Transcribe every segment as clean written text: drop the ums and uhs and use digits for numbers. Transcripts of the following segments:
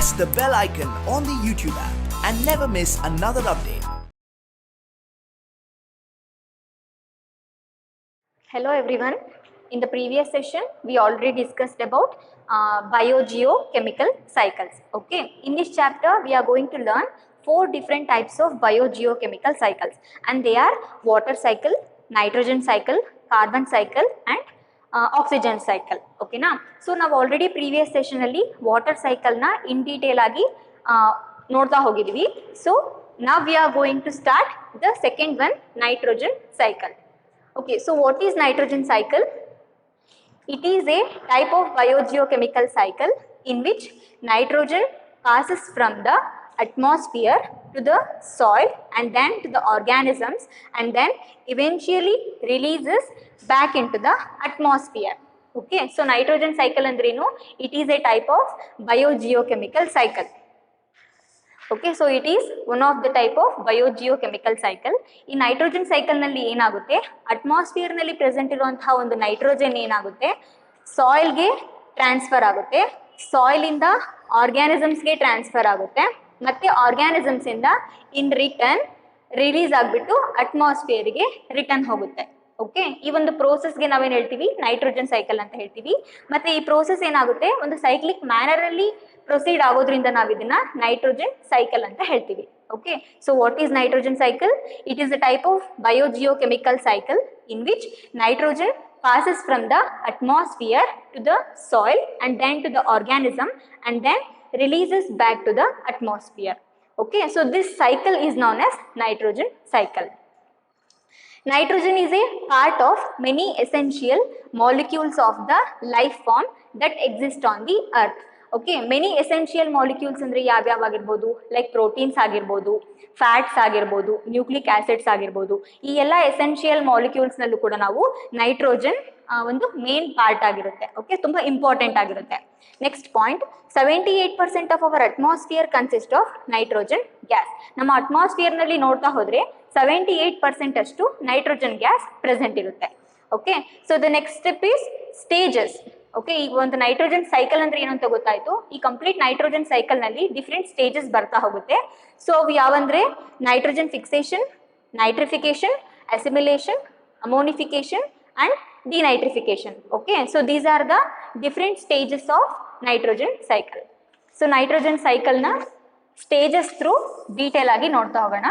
press the bell icon on the YouTube app and never miss another update. Hello everyone. In the previous session, we already discussed about biogeochemical cycles. Okay. In this chapter, we are going to learn 4 different types of biogeochemical cycles, and they are water cycle, nitrogen cycle, carbon cycle, and oxygen cycle. Okay na? So ನಾವು already previous session ಅಲ್ಲಿ water cycle na in detail ಆಗಿ ನೋಡ್ತಾ ಹೋಗಿದ್ವಿ. So now we are going to start the second one, nitrogen cycle. Okay, so what is nitrogen cycle? It is a type of biogeochemical cycle in which nitrogen passes from the atmosphere to the soil and then to the organisms and then eventually releases back into the atmosphere. Okay, so nitrogen cycle andrenu, it is a type of biogeochemical cycle. Okay, so it is one of the type of biogeochemical cycle. ಈ nitrogen cycle ನಲ್ಲಿ ಏನಾಗುತ್ತೆ, atmosphere ನಲ್ಲಿ present ಇರುವಂತಹ ಒಂದು nitrogen ಏನಾಗುತ್ತೆ ಸಾಯಿಲ್ಗೆ transfer ಆಗುತ್ತೆ, soil ಇಂದ ಆರ್ಗ್ಯಾನಿಸಮ್ಸ್ಗೆ transfer ಆಗುತ್ತೆ, ಮತ್ತೆ ಆರ್ಗ್ಯಾನಿಸಮ್ಸ್ ಇಂದ ಇನ್ ರಿಟರ್ನ್ ರಿಲೀಸ್ ಆಗಿಬಿಟ್ಟು ಅಟ್ಮಾಸ್ಫಿಯರ್ಗೆ ರಿಟರ್ನ್ ಹೋಗುತ್ತೆ. ಓಕೆ, ಈ ಒಂದು ಪ್ರೋಸೆಸ್ಗೆ ನಾವೇನು ಹೇಳ್ತೀವಿ, ನೈಟ್ರೋಜನ್ ಸೈಕಲ್ ಅಂತ ಹೇಳ್ತೀವಿ. ಮತ್ತೆ ಈ ಪ್ರೋಸೆಸ್ ಏನಾಗುತ್ತೆ ಒಂದು ಸೈಕ್ಲಿಕ್ ಮ್ಯಾನರ್ ಅಲ್ಲಿ ಪ್ರೊಸೀಡ್ ಆಗೋದ್ರಿಂದ ನಾವು ಇದನ್ನ ನೈಟ್ರೋಜನ್ ಸೈಕಲ್ ಅಂತ ಹೇಳ್ತೀವಿ. Okay, so what is nitrogen cycle? It is a type of biogeochemical cycle in which nitrogen passes from the atmosphere to the soil and then to the organism and then releases back to the atmosphere. Okay, so this cycle is known as nitrogen cycle. Nitrogen is a part of many essential molecules of the life form that exist on the earth. Okay, many essential molecules ಅಂದ್ರೆ ಯಾವ್ಯಾವ ಆಗಿರ್ಬೋದು, like proteins ಆಗಿರ್ಬೋದು, fats ಆಗಿರ್ಬೋದು, nucleic acids ಆಗಿರ್ಬೋದು, ಈ ಎಲ್ಲ essential ಮಾಲಿಕ್ಯೂಲ್ಸ್ನಲ್ಲೂ ಕೂಡ ನಾವು ನೈಟ್ರೋಜನ್ ಒಂದು ಮೇನ್ ಪಾರ್ಟ್ ಆಗಿರುತ್ತೆ. ಓಕೆ, ತುಂಬ ಇಂಪಾರ್ಟೆಂಟ್ ಆಗಿರುತ್ತೆ. Next point, 78% of our atmosphere consist of nitrogen gas. ನಮ್ಮ ಅಟ್ಮಾಸ್ಫಿಯರ್ನಲ್ಲಿ ನೋಡ್ತಾ ಹೋದರೆ 78% ಅಷ್ಟು ನೈಟ್ರೋಜನ್ ಗ್ಯಾಸ್ ಪ್ರೆಸೆಂಟ್ ಇರುತ್ತೆ. Okay, so the next step is stages. Okay, ಈಗ ಒಂದು ನೈಟ್ರೋಜನ್ ಸೈಕಲ್ ಅಂದ್ರೆ ಏನು ಅಂತ ಗೊತ್ತಾಯ್ತು. ಈ ಕಂಪ್ಲೀಟ್ ನೈಟ್ರೋಜನ್ ಸೈಕಲ್ ನಲ್ಲಿ ಡಿಫ್ರೆಂಟ್ ಸ್ಟೇಜಸ್ ಬರ್ತಾ ಹೋಗುತ್ತೆ. ಸೊ ಅವು ಯಾವಂದ್ರೆ nitrogen fixation, nitrification, assimilation, ammonification and denitrification. Okay, so these are the different stages of nitrogen cycle. So nitrogen ಸೈಕಲ್ನ ಸ್ಟೇಜಸ್ ಥ್ರೂ ಡೀಟೇಲ್ ಆಗಿ ನೋಡ್ತಾ ಹೋಗೋಣ.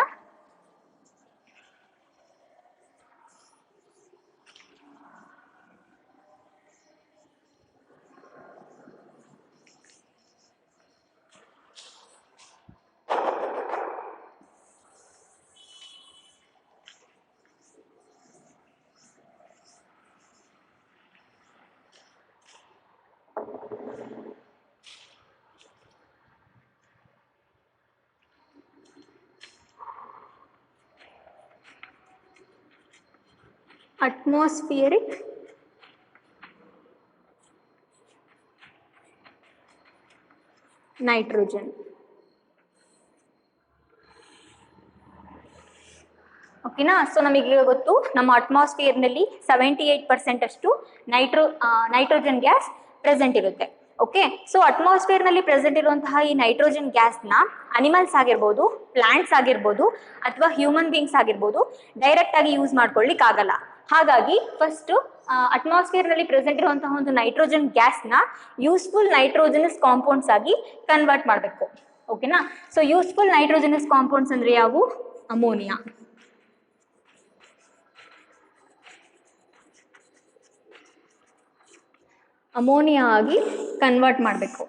Atmospheric nitrogen. ಓಕೆನಾ, ಸೊ ನಮಗೀಗ ಗೊತ್ತು ನಮ್ಮ ಅಟ್ಮಾಸ್ಫಿಯರ್ನಲ್ಲಿ 78% ಅಷ್ಟು ನೈಟ್ರೋಜನ್ ಗ್ಯಾಸ್ ಪ್ರೆಸೆಂಟ್ ಇರುತ್ತೆ. ಓಕೆ, ಸೊ ಅಟ್ಮಾಸ್ಫಿಯರ್ನಲ್ಲಿ ಪ್ರೆಸೆಂಟ್ ಇರುವಂತಹ ಈ ನೈಟ್ರೋಜನ್ ಗ್ಯಾಸ್ನ ಅನಿಮಲ್ಸ್ ಆಗಿರ್ಬೋದು, ಪ್ಲಾಂಟ್ಸ್ ಆಗಿರ್ಬೋದು, ಅಥವಾ ಹ್ಯೂಮನ್ ಬೀಯಿಂಗ್ಸ್ ಆಗಿರ್ಬೋದು ಡೈರೆಕ್ಟ್ ಆಗಿ ಯೂಸ್ ಮಾಡ್ಕೊಳ್ಳಿಕ್ಕೆ ಆಗಲ್ಲ. ಹಾಗಾಗಿ ಫಸ್ಟ್ ಅಟ್ಮಾಸ್ಫಿಯರ್ನಲ್ಲಿ ಪ್ರೆಸೆಂಟ್ ಇರುವಂತಹ ಒಂದು ನೈಟ್ರೋಜನ್ ಗ್ಯಾಸ್ನ ಯೂಸ್ಫುಲ್ ನೈಟ್ರೋಜನಸ್ ಕಾಂಪೌಂಡ್ಸ್ ಆಗಿ ಕನ್ವರ್ಟ್ ಮಾಡಬೇಕು. ಓಕೆನಾ, ಸೊ ಯೂಸ್ಫುಲ್ ನೈಟ್ರೋಜನಸ್ ಕಾಂಪೌಂಡ್ಸ್ ಅಂದರೆ ಯಾವುವು? ಅಮೋನಿಯಾ. ಅಮೋನಿಯಾ ಆಗಿ ಕನ್ವರ್ಟ್ ಮಾಡಬೇಕು.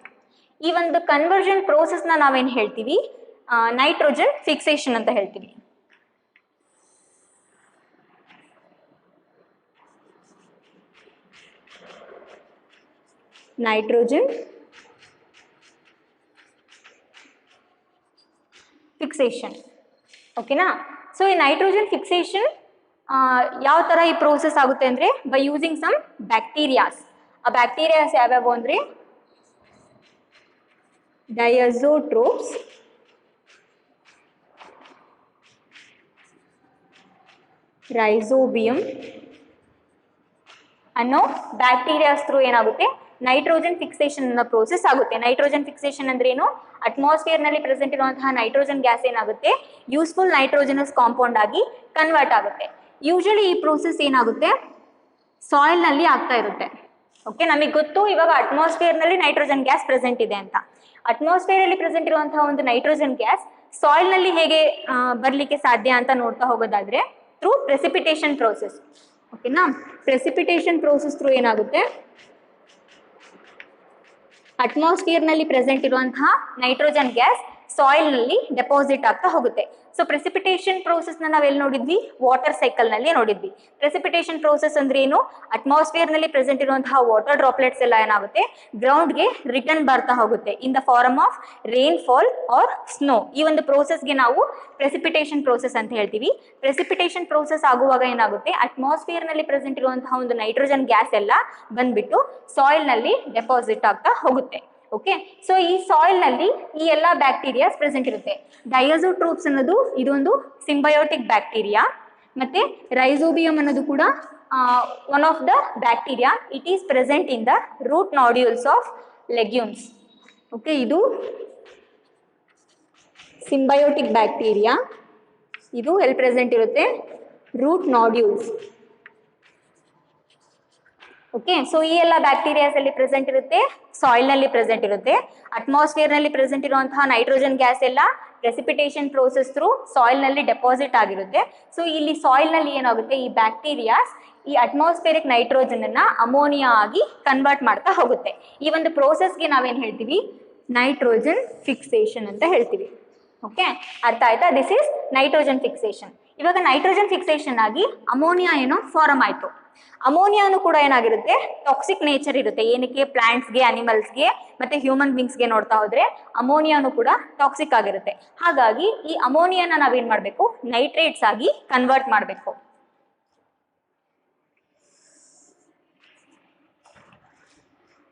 ಈ ಒಂದು ಕನ್ವರ್ಷನ್ ಪ್ರೋಸೆಸ್ನ ನಾವೇನು ಹೇಳ್ತೀವಿ, ನೈಟ್ರೋಜನ್ ಫಿಕ್ಸೇಷನ್ ಅಂತ ಹೇಳ್ತೀವಿ. Nitrogen fixation. ಓಕೆನಾ, ಸೊ ಈ ನೈಟ್ರೋಜನ್ ಫಿಕ್ಸೇಷನ್ ಯಾವ ಥರ ಈ ಪ್ರೋಸೆಸ್ ಆಗುತ್ತೆ ಅಂದರೆ ಬೈ ಯೂಸಿಂಗ್ ಸಮ್ ಬ್ಯಾಕ್ಟೀರಿಯಾಸ್. ಆ ಬ್ಯಾಕ್ಟೀರಿಯಾಸ್ ಯಾವ್ಯಾವು ಅಂದರೆ ಡಯಾಜೋಟ್ರೋಪ್ಸ್, ರೈಸೋಬಿಯಂ ಅನ್ನೋ ಬ್ಯಾಕ್ಟೀರಿಯಾಸ್ ಥ್ರೂ ಏನಾಗುತ್ತೆ ನೈಟ್ರೋಜನ್ ಫಿಕ್ಸೇಷನ್ ಅನ್ನೋ ಪ್ರೋಸೆಸ್ ಆಗುತ್ತೆ. ನೈಟ್ರೋಜನ್ ಫಿಕ್ಸೇಷನ್ ಅಂದ್ರೆ ಏನು? ಅಟ್ಮಾಸ್ಫಿಯರ್ ನಲ್ಲಿ ಪ್ರೆಸೆಂಟ್ ಇರುವಂತಹ ನೈಟ್ರೋಜನ್ ಗ್ಯಾಸ್ ಏನಾಗುತ್ತೆ, ಯೂಸ್ಫುಲ್ ನೈಟ್ರೋಜನಸ್ ಕಾಂಪೌಂಡ್ ಆಗಿ ಕನ್ವರ್ಟ್ ಆಗುತ್ತೆ. ಯೂಶಲಿ ಈ ಪ್ರೋಸೆಸ್ ಏನಾಗುತ್ತೆ, ಸಾಯಿಲ್ ನಲ್ಲಿ ಆಗ್ತಾ ಇರುತ್ತೆ. ಓಕೆ, ನಮಗೆ ಗೊತ್ತು ಇವಾಗ ಅಟ್ಮಾಸ್ಫಿಯರ್ ನಲ್ಲಿ ನೈಟ್ರೋಜನ್ ಗ್ಯಾಸ್ ಪ್ರೆಸೆಂಟ್ ಇದೆ ಅಂತ. ಅಟ್ಮಾಸ್ಫಿಯರ್ ಅಲ್ಲಿ ಪ್ರೆಸೆಂಟ್ ಇರುವಂತಹ ಒಂದು ನೈಟ್ರೋಜನ್ ಗ್ಯಾಸ್ ಸಾಯಿಲ್ ನಲ್ಲಿ ಹೇಗೆ ಬರ್ಲಿಕ್ಕೆ ಸಾಧ್ಯ ಅಂತ ನೋಡ್ತಾ ಹೋಗೋದಾದ್ರೆ ಥ್ರೂ ಪ್ರೆಸಿಪಿಟೇಷನ್ ಪ್ರೋಸೆಸ್. ಓಕೆನಾ, ಪ್ರೆಸಿಪಿಟೇಷನ್ ಪ್ರೋಸೆಸ್ ಥ್ರೂ ಏನಾಗುತ್ತೆ, ಅಟ್ಮಾಸ್ಫಿಯರ್ ನಲ್ಲಿ ಪ್ರೆಸೆಂಟ್ ಇರುವಂತಹ ನೈಟ್ರೋಜನ್ ಗ್ಯಾಸ್ ಸಾಯಿಲ್ ನಲ್ಲಿ ಡೆಪಾಸಿಟ್ ಆಗ್ತಾ ಹೋಗುತ್ತೆ. ಸೊ ಪ್ರೆಸಿಪಿಟೇಷನ್ ಪ್ರೋಸೆಸ್ ನಾವು ಎಲ್ಲಿ ನೋಡಿದ್ವಿ, ವಾಟರ್ ಸೈಕಲ್ ನಲ್ಲಿ ನೋಡಿದ್ವಿ. ಪ್ರೆಸಿಪಿಟೇಷನ್ ಪ್ರೋಸೆಸ್ ಅಂದ್ರೆ ಏನು, ಅಟ್ಮಾಸ್ಫಿಯರ್ ನಲ್ಲಿ ಪ್ರೆಸೆಂಟ್ ಇರುವಂತಹ ವಾಟರ್ ಡ್ರಾಪ್ಲೆಟ್ಸ್ ಎಲ್ಲ ಏನಾಗುತ್ತೆ ಗ್ರೌಂಡ್ ಗೆ ರಿಟರ್ನ್ ಬರ್ತಾ ಹೋಗುತ್ತೆ in the form of rainfall or snow. ಈ ಒಂದು ಪ್ರೋಸೆಸ್ಗೆ ನಾವು ಪ್ರೆಸಿಪಿಟೇಷನ್ ಪ್ರೋಸೆಸ್ ಅಂತ ಹೇಳ್ತೀವಿ. ಪ್ರೆಸಿಪಿಟೇಷನ್ ಪ್ರೋಸೆಸ್ ಆಗುವಾಗ ಏನಾಗುತ್ತೆ, ಅಟ್ಮಾಸ್ಫಿಯರ್ ನಲ್ಲಿ ಪ್ರೆಸೆಂಟ್ ಇರುವಂತಹ ಒಂದು ನೈಟ್ರೋಜನ್ ಗ್ಯಾಸ್ ಎಲ್ಲ ಬಂದ್ಬಿಟ್ಟು ಸಾಯಿಲ್ ನಲ್ಲಿ ಡೆಪಾಸಿಟ್ ಆಗ್ತಾ ಹೋಗುತ್ತೆ. ಓಕೆ, ಸೊ ಈ ಸಾಯಿಲ್ ನಲ್ಲಿ ಈ ಎಲ್ಲ ಬ್ಯಾಕ್ಟೀರಿಯಾಸ್ ಪ್ರೆಸೆಂಟ್ ಇರುತ್ತೆ. ಡಯಾಜೋಟ್ರೋಪ್ಸ್ ಅನ್ನೋದು ಇದೊಂದು ಸಿಂಬಯೋಟಿಕ್ ಬ್ಯಾಕ್ಟೀರಿಯಾ, ಮತ್ತೆ ರೈಸೋಬಿಯಂ ಅನ್ನೋದು ಕೂಡ one of the bacteria. It is present in the root nodules of legumes. Okay, ಇದು ಸಿಂಬಯೋಟಿಕ್ ಬ್ಯಾಕ್ಟೀರಿಯಾ. ಇದು ಎಲ್ಲಿ ಪ್ರೆಸೆಂಟ್ ಇರುತ್ತೆ, ರೂಟ್ ನಾಡ್ಯೂಲ್ಸ್. ಓಕೆ, ಸೊ ಈ ಎಲ್ಲ ಬ್ಯಾಕ್ಟೀರಿಯಾಸ್ ಅಲ್ಲಿ ಪ್ರೆಸೆಂಟ್ ಇರುತ್ತೆ, ಸಾಯಿಲ್ ನಲ್ಲಿ ಪ್ರೆಸೆಂಟ್ ಇರುತ್ತೆ. ಅಟ್ಮಾಸ್ಫಿಯರ್ ನಲ್ಲಿ ಪ್ರೆಸೆಂಟ್ ಇರುವಂತಹ ನೈಟ್ರೋಜನ್ ಗ್ಯಾಸ್ ಎಲ್ಲ ಪ್ರೆಸಿಪಿಟೇಷನ್ ಪ್ರೋಸೆಸ್ ಥ್ರೂ ಸಾಯಿಲ್ ನಲ್ಲಿ ಡೆಪಾಸಿಟ್ ಆಗಿರುತ್ತೆ. ಸೊ ಇಲ್ಲಿ ಸಾಯಿಲ್ ನಲ್ಲಿ ಏನಾಗುತ್ತೆ, ಈ ಬ್ಯಾಕ್ಟೀರಿಯಾಸ್ ಈ ಅಟ್ಮಾಸ್ಫಿಯರಿಕ್ ನೈಟ್ರೋಜನ್ ಅನ್ನ ಅಮೋನಿಯಾ ಆಗಿ ಕನ್ವರ್ಟ್ ಮಾಡ್ತಾ ಹೋಗುತ್ತೆ. ಈ ಒಂದು ಪ್ರೋಸೆಸ್ಗೆ ನಾವೇನ್ ಹೇಳ್ತೀವಿ, ನೈಟ್ರೋಜನ್ ಫಿಕ್ಸೇಷನ್ ಅಂತ ಹೇಳ್ತೀವಿ. ಓಕೆ, ಅರ್ಥ ಆಯ್ತಾ? This is nitrogen fixation. ಇವಾಗ ನೈಟ್ರೋಜನ್ ಫಿಕ್ಸೇಷನ್ ಆಗಿ ಅಮೋನಿಯಾ ಏನೋ ಫಾರ್ಮ್ ಆಯ್ತು. ಅಮೋನಿಯಾನು ಕೂಡ ಏನಾಗಿರುತ್ತೆ, ಟಾಕ್ಸಿಕ್ ನೇಚರ್ ಇರುತ್ತೆ. ಏನಕ್ಕೆ, ಪ್ಲಾಂಟ್ಸ್ಗೆ, ಅನಿಮಲ್ಸ್ಗೆ ಮತ್ತೆ ಹ್ಯೂಮನ್ ಬೀಂಗ್ಸ್ಗೆ ನೋಡ್ತಾ ಹೋದ್ರೆ ಅಮೋನಿಯಾನು ಕೂಡ ಟಾಕ್ಸಿಕ್ ಆಗಿರುತ್ತೆ. ಹಾಗಾಗಿ ಈ ಅಮೋನಿಯಾನ ನಾವೇನ್ ಮಾಡಬೇಕು, ನೈಟ್ರೇಟ್ಸ್ ಆಗಿ ಕನ್ವರ್ಟ್ ಮಾಡಬೇಕು.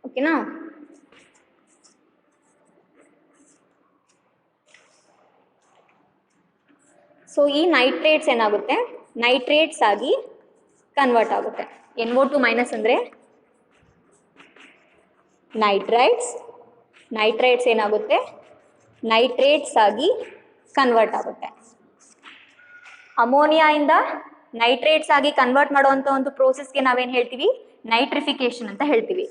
ಓಕೆನಾ? ಸೊ ಈ ನೈಟ್ರೇಟ್ಸ್ ಏನಾಗುತ್ತೆ, ನೈಟ್ರೇಟ್ಸ್ ಆಗಿ ಕನ್ವರ್ಟ್ ಆಗುತ್ತೆ. NO2 ಮೈನಸ್ ಅಂದರೆ ನೈಟ್ರೈಟ್ಸ್. ನೈಟ್ರೈಟ್ಸ್ ಏನಾಗುತ್ತೆ, ನೈಟ್ರೇಟ್ಸ್ ಆಗಿ ಕನ್ವರ್ಟ್ ಆಗುತ್ತೆ. ಅಮೋನಿಯಾಯಿಂದ ನೈಟ್ರೇಟ್ಸ್ ಆಗಿ ಕನ್ವರ್ಟ್ ಮಾಡುವಂಥ ಒಂದು ಪ್ರೋಸೆಸ್ಗೆ ನಾವೇನು ಹೇಳ್ತೀವಿ, ನೈಟ್ರಿಫಿಕೇಶನ್ ಅಂತ ಹೇಳ್ತೀವಿ.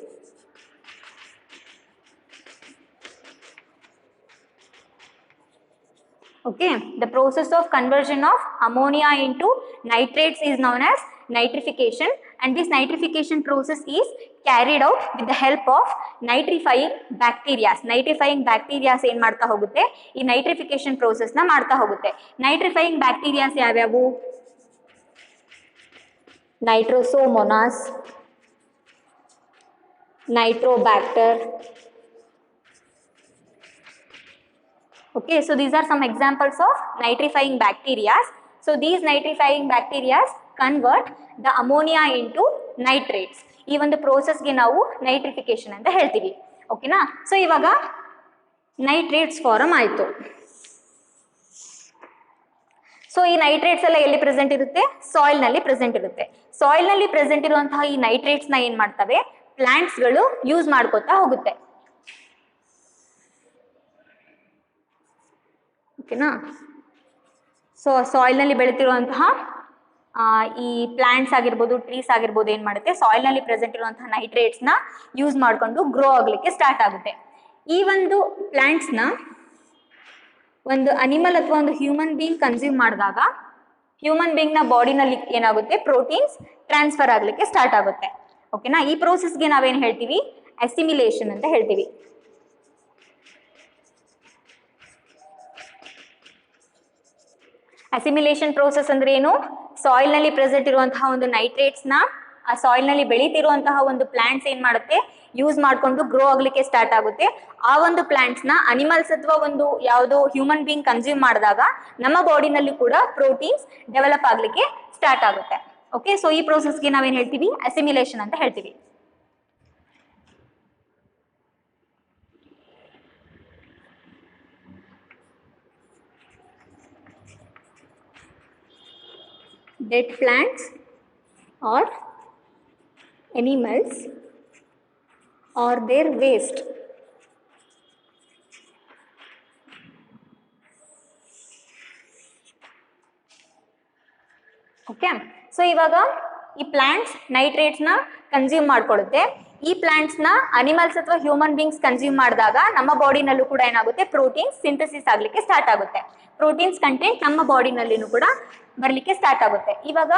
Okay, the process of conversion of ammonia into nitrates is known as nitrification, and this nitrification process is carried out with the help of nitrifying bacteria. Nitrifying bacteria ಏನು ಮಾಡ್ತಾ ಹೋಗುತ್ತೆ, ಈ nitrification process ನ ಮಾಡ್ತಾ ಹೋಗುತ್ತೆ. Nitrifying bacteria ಯಾವ್ಯಾವು, ನೈಟ್ರೋಸೋಮೋನಾಸ್, ನೈಟ್ರೋಬ್ಯಾಕ್ಟರ್. Okay, so these are some examples of nitrifying bacteria. So these nitrifying bacteria convert the ammonia into nitrates. ಈ ಒಂದು ಪ್ರೋಸೆಸ್ಗೆ ನಾವು ನೈಟ್ರಿಫಿಕೇಶನ್ ಅಂತ ಹೇಳ್ತೀವಿ. ಓಕೆನಾ? ಸೊ ಇವಾಗ ನೈಟ್ರೇಟ್ಸ್ ಫಾರ್ಮ್ ಆಯಿತು. ಸೊ ಈ ನೈಟ್ರೇಟ್ಸ್ ಎಲ್ಲ ಎಲ್ಲಿ ಪ್ರೆಸೆಂಟ್ ಇರುತ್ತೆ, ಸಾಯಿಲ್ ನಲ್ಲಿ ಪ್ರೆಸೆಂಟ್ ಇರುತ್ತೆ. ಸಾಯಿಲ್ ನಲ್ಲಿ ಪ್ರೆಸೆಂಟ್ ಇರುವಂತಹ ಈ ನೈಟ್ರೇಟ್ಸ್ ನ ಏನ್ ಮಾಡ್ತವೆ, ಪ್ಲಾಂಟ್ಸ್ಗಳು ಯೂಸ್ ಮಾಡ್ಕೋತಾ ಹೋಗುತ್ತೆ. ಓಕೆನಾ? ಸೊ ಸಾಯಿಲ್ನಲ್ಲಿ ಬೆಳೆತಿರುವಂತಹ ಈ ಪ್ಲಾಂಟ್ಸ್ ಆಗಿರ್ಬೋದು, ಟ್ರೀಸ್ ಆಗಿರ್ಬೋದು, ಏನು ಮಾಡುತ್ತೆ, ಸಾಯಿಲ್ನಲ್ಲಿ ಪ್ರೆಸೆಂಟ್ ಇರುವಂತಹ ನೈಟ್ರೇಟ್ಸ್ನ ಯೂಸ್ ಮಾಡಿಕೊಂಡು ಗ್ರೋ ಆಗಲಿಕ್ಕೆ ಸ್ಟಾರ್ಟ್ ಆಗುತ್ತೆ. ಈ ಒಂದು ಪ್ಲಾಂಟ್ಸ್ನ ಒಂದು ಅನಿಮಲ್ ಅಥವಾ ಒಂದು ಹ್ಯೂಮನ್ ಬೀಯಿಂಗ್ ಕನ್ಸ್ಯೂಮ್ ಮಾಡಿದಾಗ ಹ್ಯೂಮನ್ ಬೀಯಿಂಗ್ನ ಬಾಡಿನಲ್ಲಿ ಏನಾಗುತ್ತೆ, ಪ್ರೋಟೀನ್ಸ್ ಟ್ರಾನ್ಸ್ಫರ್ ಆಗಲಿಕ್ಕೆ ಸ್ಟಾರ್ಟ್ ಆಗುತ್ತೆ. ಓಕೆನಾ? ಈ ಪ್ರೋಸೆಸ್ಗೆ ನಾವೇನು ಹೇಳ್ತೀವಿ, ಅಸಿಮಿಲೇಷನ್ ಅಂತ ಹೇಳ್ತೀವಿ. ಅಸಿಮಿಲೇಷನ್ ಪ್ರೋಸೆಸ್ ಅಂದ್ರೆ ಏನು, ಸಾಯಿಲ್ ನಲ್ಲಿ ಪ್ರೆಸೆಂಟ್ ಇರುವಂತಹ ಒಂದು ನೈಟ್ರೇಟ್ಸ್ ನ ಆ ಸಾಯಿಲ್ ನಲ್ಲಿ ಬೆಳೀತಿರುವಂತಹ ಒಂದು ಪ್ಲಾಂಟ್ಸ್ ಏನ್ ಮಾಡುತ್ತೆ, ಯೂಸ್ ಮಾಡಿಕೊಂಡು ಗ್ರೋ ಆಗ್ಲಿಕ್ಕೆ ಸ್ಟಾರ್ಟ್ ಆಗುತ್ತೆ. ಆ ಒಂದು ಪ್ಲಾಂಟ್ಸ್ ನ ಅನಿಮಲ್ಸ್ ಅಥವಾ ಒಂದು ಯಾವುದೋ ಹ್ಯೂಮನ್ ಬೀಯಿಂಗ್ ಕನ್ಸ್ಯೂಮ್ ಮಾಡಿದಾಗ ನಮ್ಮ ಬಾಡಿನಲ್ಲಿ ಕೂಡ ಪ್ರೋಟೀನ್ಸ್ ಡೆವಲಪ್ ಆಗ್ಲಿಕ್ಕೆ ಸ್ಟಾರ್ಟ್ ಆಗುತ್ತೆ. ಓಕೆ, ಸೊ ಈ ಪ್ರೋಸೆಸ್ಗೆ ನಾವೇನ್ ಹೇಳ್ತೀವಿ, ಅಸಿಮಿಲೇಷನ್ ಅಂತ ಹೇಳ್ತೀವಿ. Dead plants or animals or their waste. Okay, so ಇವಾಗ ಈ ಪ್ಲಾಂಟ್ಸ್ ನೈಟ್ರೇಟ್ಸ್ನ ಕನ್ಸ್ಯೂಮ್ ಮಾಡ್ಕೊಳ್ಳುತ್ತೆ. ಈ ಪ್ಲಾಂಟ್ಸ್ನ ಅನಿಮಲ್ಸ್ ಅಥವಾ ಹ್ಯೂಮನ್ ಬೀಯಿಂಗ್ಸ್ ಕನ್ಸ್ಯೂಮ್ ಮಾಡಿದಾಗ ನಮ್ಮ ಬಾಡಿನಲ್ಲೂ ಕೂಡ ಏನಾಗುತ್ತೆ, ಪ್ರೋಟೀನ್ಸ್ ಸಿಂಥಸಿಸ್ ಆಗಲಿಕ್ಕೆ ಸ್ಟಾರ್ಟ್ ಆಗುತ್ತೆ. ಪ್ರೋಟೀನ್ಸ್ ಕಂಟೆಂಟ್ ನಮ್ಮ ಬಾಡಿನಲ್ಲಿನೂ ಕೂಡ ಬರಲಿಕ್ಕೆ ಸ್ಟಾರ್ಟ್ ಆಗುತ್ತೆ. ಇವಾಗ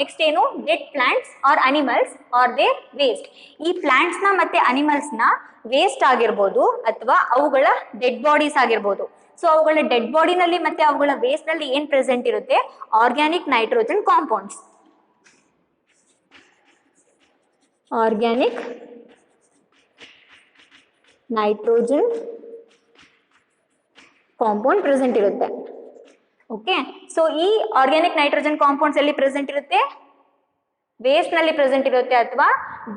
ನೆಕ್ಸ್ಟ್ ಏನು, dead plants or animals or their waste. ಈ ಪ್ಲಾಂಟ್ಸ್ನ ಮತ್ತು ಅನಿಮಲ್ಸ್ನ ವೇಸ್ಟ್ ಆಗಿರ್ಬೋದು ಅಥವಾ ಅವುಗಳ ಡೆಡ್ ಬಾಡೀಸ್ ಆಗಿರ್ಬೋದು. ಸೊ ಅವುಗಳ ಡೆಡ್ ಬಾಡಿನಲ್ಲಿ ಮತ್ತು ಅವುಗಳ ವೇಸ್ಟ್ನಲ್ಲಿ ಏನು ಪ್ರೆಸೆಂಟ್ ಇರುತ್ತೆ, organic nitrogen compounds. Organic nitrogen compound present ಇರುತ್ತೆ. ಓಕೆ, ಸೊ ಈ ಆರ್ಗ್ಯಾನಿಕ್ ನೈಟ್ರೋಜನ್ ಕಾಂಪೌಂಡ್ಸ್ ಎಲ್ಲಿ ಪ್ರೆಸೆಂಟ್ ಇರುತ್ತೆ, ವೇಸ್ಟ್ ನಲ್ಲಿ ಪ್ರೆಸೆಂಟ್ ಇರುತ್ತೆ ಅಥವಾ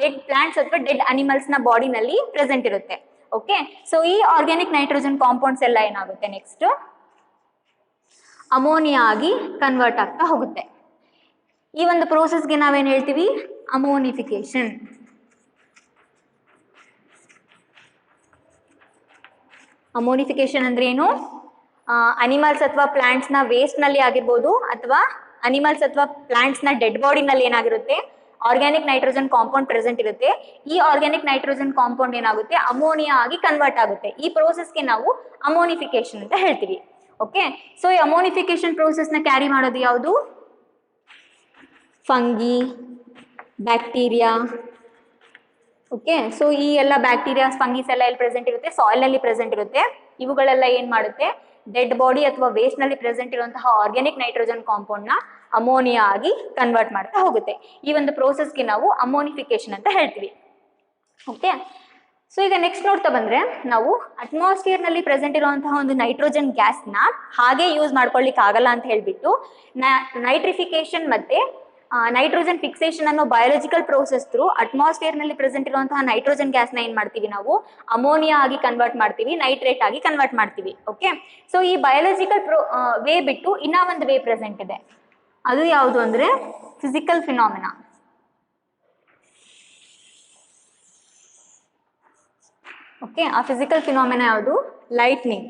ಡೆಡ್ ಪ್ಲಾಂಟ್ಸ್ ಅಥವಾ ಡೆಡ್ ಅನಿಮಲ್ಸ್ ನ ಬಾಡಿನಲ್ಲಿ ಪ್ರೆಸೆಂಟ್ ಇರುತ್ತೆ. ಓಕೆ, ಸೊ ಈ ಆರ್ಗ್ಯಾನಿಕ್ ನೈಟ್ರೋಜನ್ ಕಾಂಪೌಂಡ್ಸ್ ಎಲ್ಲ ಏನಾಗುತ್ತೆ, ನೆಕ್ಸ್ಟ್ ಅಮೋನಿಯಾ ಆಗಿ ಕನ್ವರ್ಟ್ ಆಗ್ತಾ ಹೋಗುತ್ತೆ. ಈ ಒಂದು ಪ್ರೋಸೆಸ್ಗೆ ನಾವೇನು ಹೇಳ್ತೀವಿ, ಅಮೋನಿಫಿಕೇಶನ್. ಅಮೋನಿಫಿಕೇಶನ್ ಅಂದ್ರೆ ಏನು, ಅನಿಮಲ್ಸ್ ಅಥವಾ ಪ್ಲಾಂಟ್ಸ್ನ ವೇಸ್ಟ್ನಲ್ಲಿ ಆಗಿರ್ಬೋದು ಅಥವಾ ಅನಿಮಲ್ಸ್ ಅಥವಾ ಪ್ಲಾಂಟ್ಸ್ನ ಡೆಡ್ ಬಾಡಿನಲ್ಲಿ ಏನಾಗಿರುತ್ತೆ, ಆರ್ಗ್ಯಾನಿಕ್ ನೈಟ್ರೋಜನ್ ಕಾಂಪೌಂಡ್ ಪ್ರೆಸೆಂಟ್ ಇರುತ್ತೆ. ಈ ಆರ್ಗ್ಯಾನಿಕ್ ನೈಟ್ರೋಜನ್ ಕಾಂಪೌಂಡ್ ಏನಾಗುತ್ತೆ, ಅಮೋನಿಯಾ ಆಗಿ ಕನ್ವರ್ಟ್ ಆಗುತ್ತೆ. ಈ ಪ್ರೋಸೆಸ್ಗೆ ನಾವು ಅಮೋನಿಫಿಕೇಶನ್ ಅಂತ ಹೇಳ್ತೀವಿ. ಓಕೆ, ಸೊ ಈ ಅಮೋನಿಫಿಕೇಶನ್ ಪ್ರೋಸೆಸ್ನ ಕ್ಯಾರಿ ಮಾಡೋದು ಯಾವುದು, ಫಂಗಿ, ಬ್ಯಾಕ್ಟೀರಿಯಾ. ಓಕೆ, ಸೊ ಈ ಎಲ್ಲ ಬ್ಯಾಕ್ಟೀರಿಯಾಸ್, ಫಂಗೀಸ್ ಎಲ್ಲ ಎಲ್ಲಿ ಪ್ರೆಸೆಂಟ್ ಇರುತ್ತೆ, ಸಾಯಿಲ್ನಲ್ಲಿ ಪ್ರೆಸೆಂಟ್ ಇರುತ್ತೆ. ಇವುಗಳೆಲ್ಲ ಏನು ಮಾಡುತ್ತೆ, ಡೆಡ್ ಬಾಡಿ ಅಥವಾ ವೇಸ್ಟ್ನಲ್ಲಿ ಪ್ರೆಸೆಂಟ್ ಇರುವಂತಹ ಆರ್ಗ್ಯಾನಿಕ್ ನೈಟ್ರೋಜನ್ ಕಾಂಪೌಂಡ್ನ ಅಮೋನಿಯಾ ಆಗಿ ಕನ್ವರ್ಟ್ ಮಾಡ್ತಾ ಹೋಗುತ್ತೆ. ಈ ಒಂದು ಪ್ರೋಸೆಸ್ಗೆ ನಾವು ಅಮೋನಿಫಿಕೇಶನ್ ಅಂತ ಹೇಳ್ತೀವಿ. ಓಕೆ, ಸೊ ಈಗ ನೆಕ್ಸ್ಟ್ ನೋಡ್ತಾ ಬಂದರೆ ನಾವು ಅಟ್ಮಾಸ್ಫಿಯರ್ನಲ್ಲಿ ಪ್ರೆಸೆಂಟ್ ಇರುವಂತಹ ಒಂದು ನೈಟ್ರೋಜನ್ ಗ್ಯಾಸ್ನ ಹಾಗೆ ಯೂಸ್ ಮಾಡ್ಕೊಳ್ಳಿಕ್ಕೆ ಆಗಲ್ಲ ಅಂತ ಹೇಳಿಬಿಟ್ಟು ನೈಟ್ರಿಫಿಕೇಶನ್ ಮತ್ತು ನೈಟ್ರೋಜನ್ ಫಿಕ್ಸೇಷನ್ ಅನ್ನೋ ಬಯೋಲಾಜಿಕಲ್ ಪ್ರೋಸೆಸ್ ಥ್ರೂ ಅಟ್ಮಾಸ್ಫಿಯರ್ನಲ್ಲಿ ಪ್ರೆಸೆಂಟ್ ಇರುವಂತಹ ನೈಟ್ರೋಜನ್ ಗ್ಯಾಸ್ನ ಏನು ಮಾಡ್ತೀವಿ ನಾವು, ಅಮೋನಿಯಾ ಆಗಿ ಕನ್ವರ್ಟ್ ಮಾಡ್ತೀವಿ, ನೈಟ್ರೇಟ್ ಆಗಿ ಕನ್ವರ್ಟ್ ಮಾಡ್ತೀವಿ. ಓಕೆ, ಸೊ ಈ ಬಯೋಲಾಜಿಕಲ್ ವೇ ಬಿಟ್ಟು ಇನ್ನೂ ಒಂದು ವೇ ಪ್ರೆಸೆಂಟ್ ಇದೆ. ಅದು ಯಾವುದು ಅಂದರೆ ಫಿಸಿಕಲ್ ಫಿನಾಮಿನಾ. ಓಕೆ, ಆ ಫಿಸಿಕಲ್ ಫಿನಾಮಿನಾ ಯಾವುದು, ಲೈಟ್ನಿಂಗ್.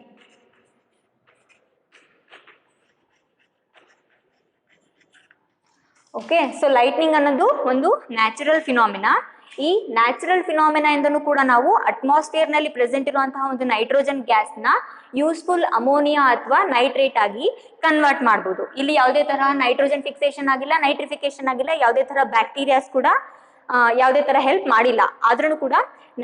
ಓಕೆ, ಸೊ ಲೈಟ್ನಿಂಗ್ ಅನ್ನೋದು ಒಂದು ನ್ಯಾಚುರಲ್ ಫಿನಾಮಿನಾ. ಈ ನ್ಯಾಚುರಲ್ ಫಿನಾಮಿನಾ ಇಂದನೂ ಕೂಡ ನಾವು ಅಟ್ಮಾಸ್ಫಿಯರ್ನಲ್ಲಿ ಪ್ರೆಸೆಂಟ್ ಇರುವಂತಹ ಒಂದು ನೈಟ್ರೋಜನ್ ಗ್ಯಾಸ್ನ ಯೂಸ್ಫುಲ್ ಅಮೋನಿಯಾ ಅಥವಾ ನೈಟ್ರೇಟ್ ಆಗಿ ಕನ್ವರ್ಟ್ ಮಾಡ್ಬೋದು. ಇಲ್ಲಿ ಯಾವುದೇ ತರಹ ನೈಟ್ರೋಜನ್ ಫಿಕ್ಸೇಷನ್ ಆಗಿಲ್ಲ, ನೈಟ್ರಿಫಿಕೇಶನ್ ಆಗಿಲ್ಲ, ಯಾವುದೇ ಥರ ಬ್ಯಾಕ್ಟೀರಿಯಾಸ್ ಕೂಡ ಯಾವುದೇ ಥರ ಹೆಲ್ಪ್ ಮಾಡಿಲ್ಲ. ಆದ್ರೂ ಕೂಡ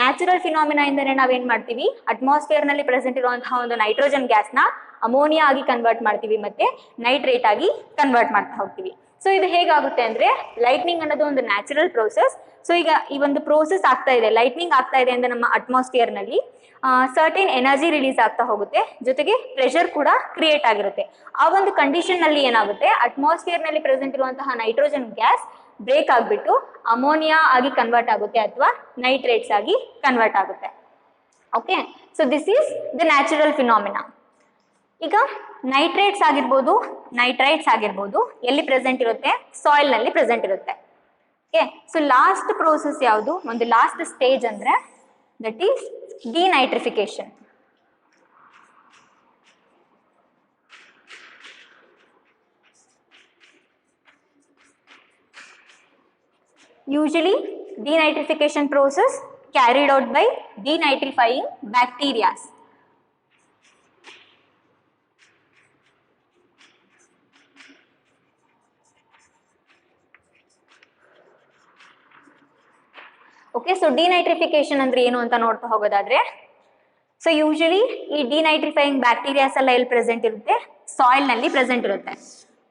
ನ್ಯಾಚುರಲ್ ಫಿನಾಮಿನಾ ಇಂದನೇ ನಾವೇನು ಮಾಡ್ತೀವಿ, ಅಟ್ಮಾಸ್ಫಿಯರ್ನಲ್ಲಿ ಪ್ರೆಸೆಂಟ್ ಇರುವಂತಹ ಒಂದು ನೈಟ್ರೋಜನ್ ಗ್ಯಾಸ್ನ ಅಮೋನಿಯಾ ಆಗಿ ಕನ್ವರ್ಟ್ ಮಾಡ್ತೀವಿ ಮತ್ತು ನೈಟ್ರೇಟ್ ಆಗಿ ಕನ್ವರ್ಟ್ ಮಾಡ್ತಾ ಹೋಗ್ತೀವಿ. ಸೊ ಇದು ಹೇಗಾಗುತ್ತೆ ಅಂದರೆ, ಲೈಟ್ನಿಂಗ್ ಅನ್ನೋದು ಒಂದು ನ್ಯಾಚುರಲ್ ಪ್ರೋಸೆಸ್. ಸೊ ಈಗ ಈ ಒಂದು ಪ್ರೋಸೆಸ್ ಆಗ್ತಾ ಇದೆ, ಲೈಟ್ನಿಂಗ್ ಆಗ್ತಾ ಇದೆ ಅಂದರೆ ನಮ್ಮ ಅಟ್ಮಾಸ್ಫಿಯರ್ನಲ್ಲಿ ಸರ್ಟೇನ್ ಎನರ್ಜಿ ರಿಲೀಸ್ ಆಗ್ತಾ ಹೋಗುತ್ತೆ, ಜೊತೆಗೆ ಪ್ರೆಷರ್ ಕೂಡ ಕ್ರಿಯೇಟ್ ಆಗಿರುತ್ತೆ. ಆ ಒಂದು ಕಂಡೀಷನ್ನಲ್ಲಿ ಏನಾಗುತ್ತೆ, ಅಟ್ಮಾಸ್ಫಿಯರ್ನಲ್ಲಿ ಪ್ರೆಸೆಂಟ್ ಇರುವಂತಹ ನೈಟ್ರೋಜನ್ ಗ್ಯಾಸ್ ಬ್ರೇಕ್ ಆಗಿಬಿಟ್ಟು ಅಮೋನಿಯಾ ಆಗಿ ಕನ್ವರ್ಟ್ ಆಗುತ್ತೆ ಅಥವಾ ನೈಟ್ರೇಟ್ಸ್ ಆಗಿ ಕನ್ವರ್ಟ್ ಆಗುತ್ತೆ. Okay, so this is the natural phenomena. ಈಗ ನೈಟ್ರೇಟ್ಸ್ ಆಗಿರ್ಬೋದು, ನೈಟ್ರೈಟ್ಸ್ ಆಗಿರ್ಬೋದು ಎಲ್ಲಿ ಪ್ರೆಸೆಂಟ್ ಇರುತ್ತೆ, ಸಾಯಿಲ್ನಲ್ಲಿ ಪ್ರೆಸೆಂಟ್ ಇರುತ್ತೆ. ಓಕೆ, ಸೊ ಲಾಸ್ಟ್ ಪ್ರೋಸೆಸ್ ಯಾವುದು, ಒಂದು ಲಾಸ್ಟ್ ಸ್ಟೇಜ್ ಅಂದರೆ that is denitrification. Usually denitrification process carried out by denitrifying bacteria. Okay, so denitrification ಅಂದ್ರೆ ಏನು ಅಂತ ನೋಡ್ತಾ ಹೋಗೋದಾದ್ರೆ, ಸೊ ಯೂಶಲಿ ಈ ಡಿನೈಟ್ರಿಫೈಯಿಂಗ್ ಬ್ಯಾಕ್ಟೀರಿಯಾಸ್ ಎಲ್ಲ ಎಲ್ಲಿ ಪ್ರೆಸೆಂಟ್ ಇರುತ್ತೆ, ಸಾಯಿಲ್ನಲ್ಲಿ ಪ್ರೆಸೆಂಟ್ ಇರುತ್ತೆ.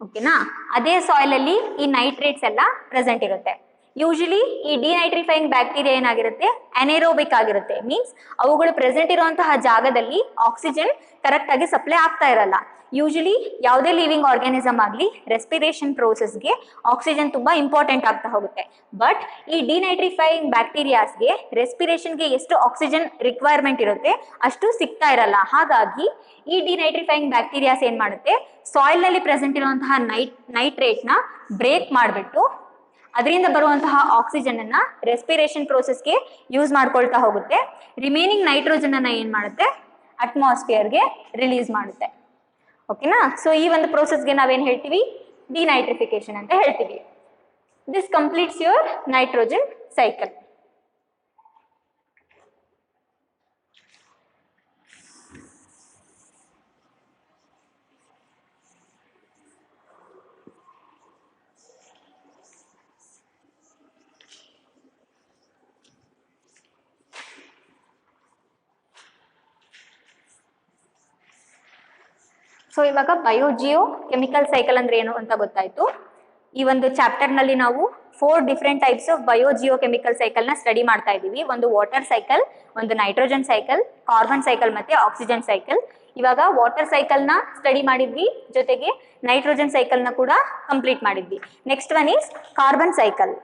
ಓಕೆನಾ, ಅದೇ ಸಾಯಿಲಲ್ಲಿ ಈ ನೈಟ್ರೇಟ್ಸ್ ಎಲ್ಲ ಪ್ರೆಸೆಂಟ್ ಇರುತ್ತೆ. ಯೂಶಲಿ ಈ ಡಿನೈಟ್ರಿಫೈಯಿಂಗ್ ಬ್ಯಾಕ್ಟೀರಿಯಾ ಏನಾಗಿರುತ್ತೆ, ಅನೆರೋಬಿಕ್ ಆಗಿರುತ್ತೆ. ಮೀನ್ಸ್ ಅವುಗಳು ಪ್ರೆಸೆಂಟ್ ಇರುವಂತಹ ಜಾಗದಲ್ಲಿ ಆಕ್ಸಿಜನ್ ಕರೆಕ್ಟಾಗಿ ಸಪ್ಲೈ ಆಗ್ತಾ ಇರಲ್ಲ. ಯೂಶಲಿ ಯಾವುದೇ ಲಿವಿಂಗ್ ಆರ್ಗ್ಯಾನಿಸಮ್ ಆಗಲಿ ರೆಸ್ಪಿರೇಷನ್ ಪ್ರೋಸೆಸ್ಗೆ ಆಕ್ಸಿಜನ್ ತುಂಬ ಇಂಪಾರ್ಟೆಂಟ್ ಆಗ್ತಾ ಹೋಗುತ್ತೆ. ಬಟ್ ಈ ಡಿನೈಟ್ರಿಫೈಯಿಂಗ್ ಬ್ಯಾಕ್ಟೀರಿಯಾಸ್ಗೆ ರೆಸ್ಪಿರೇಷನ್ಗೆ ಎಷ್ಟು ಆಕ್ಸಿಜನ್ ರಿಕ್ವೈರ್ಮೆಂಟ್ ಇರುತ್ತೆ ಅಷ್ಟು ಸಿಗ್ತಾ ಇರಲ್ಲ. ಹಾಗಾಗಿ ಈ ಡಿನೈಟ್ರಿಫೈಯಿಂಗ್ ಬ್ಯಾಕ್ಟೀರಿಯಾಸ್ ಏನು ಮಾಡುತ್ತೆ, ಸಾಯಿಲ್ನಲ್ಲಿ ಪ್ರೆಸೆಂಟ್ ಇರುವಂತಹ ನೈಟ್ರೇಟ್ನ ಬ್ರೇಕ್ ಮಾಡಿಬಿಟ್ಟು ಅದರಿಂದ ಬರುವಂತಹ ಆಕ್ಸಿಜನ್ ಅನ್ನ ರೆಸ್ಪಿರೇಷನ್ ಪ್ರೋಸೆಸ್ಗೆ ಯೂಸ್ ಮಾಡ್ಕೊಳ್ತಾ ಹೋಗುತ್ತೆ. ರಿಮೈನಿಂಗ್ ನೈಟ್ರೋಜನ್ ಅನ್ನ ಏನ್ ಮಾಡುತ್ತೆ, ಅಟ್ಮಾಸ್ಫಿಯರ್ಗೆ ರಿಲೀಸ್ ಮಾಡುತ್ತೆ. ಓಕೆನಾ? ಸೊ ಈ ಒಂದು ಪ್ರೋಸೆಸ್ಗೆ ನಾವೇನ್ ಹೇಳ್ತೀವಿ, ಡಿನೈಟ್ರಿಫಿಕೇಶನ್ ಅಂತ ಹೇಳ್ತೀವಿ. This completes your nitrogen cycle. So ಇವಾಗ ಬಯೋಜಿಯೋ ಕೆಮಿಕಲ್ ಸೈಕಲ್ ಅಂದ್ರೆ ಏನು ಅಂತ ಗೊತ್ತಾಯ್ತು. ಈ ಒಂದು ಚಾಪ್ಟರ್ ನಲ್ಲಿ ನಾವು 4 different types of biogeochemical cycle ನ ಸ್ಟಡಿ ಮಾಡ್ತಾ ಇದ್ದೀವಿ. ಒಂದು ವಾಟರ್ ಸೈಕಲ್, ಒಂದು ನೈಟ್ರೋಜನ್ ಸೈಕಲ್, ಕಾರ್ಬನ್ ಸೈಕಲ್ ಮತ್ತೆ ಆಕ್ಸಿಜನ್ ಸೈಕಲ್. ಇವಾಗ ವಾಟರ್ ಸೈಕಲ್ ನ ಸ್ಟಡಿ ಮಾಡಿದ್ವಿ, ಜೊತೆಗೆ ನೈಟ್ರೋಜನ್ ಸೈಕಲ್ ನ ಕೂಡ ಕಂಪ್ಲೀಟ್ ಮಾಡಿದ್ವಿ. Next one is carbon cycle.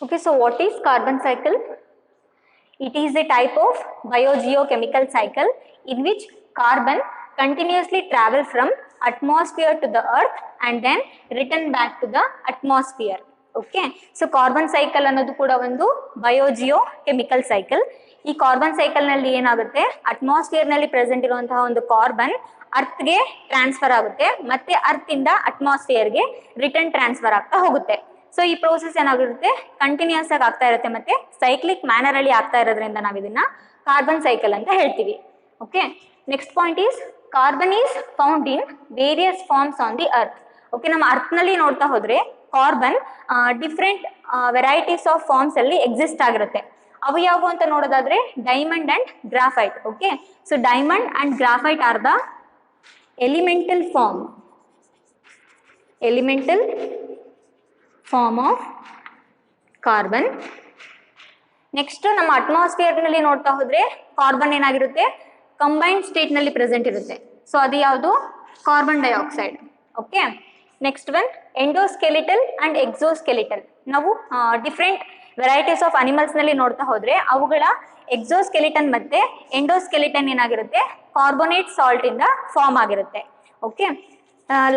Okay, so what is carbon cycle? It is a type of biogeochemical cycle in which carbon continuously travel from atmosphere to the earth and then return back to the atmosphere. Okay, so carbon cycle ಅನ್ನೋದು ಕೂಡ ಒಂದು biogeochemical cycle. ಈ carbon cycle ನಲ್ಲಿ ಏನಾಗುತ್ತೆ, atmosphere ನಲ್ಲಿ present ಇರುವಂತಹ ಒಂದು carbon earth ಗೆ ಟ್ರಾನ್ಸ್ಫರ್ ಆಗುತ್ತೆ, ಮತ್ತೆ ಅರ್ತ್ ಇಂದ ಅಟ್ಮಾಸ್ಫಿಯರ್ ಗೆ ರಿಟರ್ನ್ ಟ್ರಾನ್ಸ್ಫರ್ ಆಗ್ತಾ ಹೋಗುತ್ತೆ. ಸೊ ಈ ಪ್ರೋಸೆಸ್ ಏನಾಗಿರುತ್ತೆ, ಕಂಟಿನ್ಯೂಸ್ ಆಗಿ ಆಗ್ತಾ ಇರುತ್ತೆ ಮತ್ತೆ ಸೈಕ್ಲಿಕ್ ಮ್ಯಾನರ್ ಅಲ್ಲಿ ಆಗ್ತಾ ಇರೋದ್ರಿಂದ ನಾವು ಇದನ್ನ ಕಾರ್ಬನ್ ಸೈಕಲ್ ಅಂತ ಹೇಳ್ತೀವಿ. Okay, next point is carbon is found in various forms on the earth. Okay, ನಮ್ಮ ಅರ್ತ್ ನಲ್ಲಿ ನೋಡ್ತಾ ಹೋದ್ರೆ carbon different varieties of forms ಅಲ್ಲಿ ಎಕ್ಸಿಸ್ಟ್ ಆಗಿರುತ್ತೆ. ಅವು ಯಾವುವು ಅಂತ ನೋಡೋದಾದ್ರೆ diamond and graphite. Okay, so diamond and graphite are the elemental form of carbon. Next ನಮ್ಮ ಅಟ್ಮಾಸ್ಫಿಯರ್ ನಲ್ಲಿ ನೋಡ್ತಾ ಹೋದ್ರೆ ಕಾರ್ಬನ್ ಏನಾಗಿರುತ್ತೆ, ಕಂಬೈನ್ಡ್ ಸ್ಟೇಟ್ ನಲ್ಲಿ ಪ್ರೆಸೆಂಟ್ ಇರುತ್ತೆ. ಸೊ ಅದು ಯಾವುದು, carbon dioxide. Okay, next one ಎಂಡೋಸ್ಕೆಲಿಟಲ್ and ಎಕ್ಸೋಸ್ಕೆಲಿಟಲ್. ನಾವು ಡಿಫ್ರೆಂಟ್ ವೆರೈಟೀಸ್ ಆಫ್ ಅನಿಮಲ್ಸ್ ನಲ್ಲಿ ನೋಡ್ತಾ ಹೋದ್ರೆ ಅವುಗಳ ಎಕ್ಸೋಸ್ಕೆಲಿಟನ್ ಮತ್ತೆ ಎಂಡೋಸ್ಕೆಲಿಟನ್ ಏನಾಗಿರುತ್ತೆ, ಕಾರ್ಬೋನೇಟ್ ಸಾಲ್ಟ್ ಇಂದ ಫಾರ್ಮ್ ಆಗಿರುತ್ತೆ. Okay,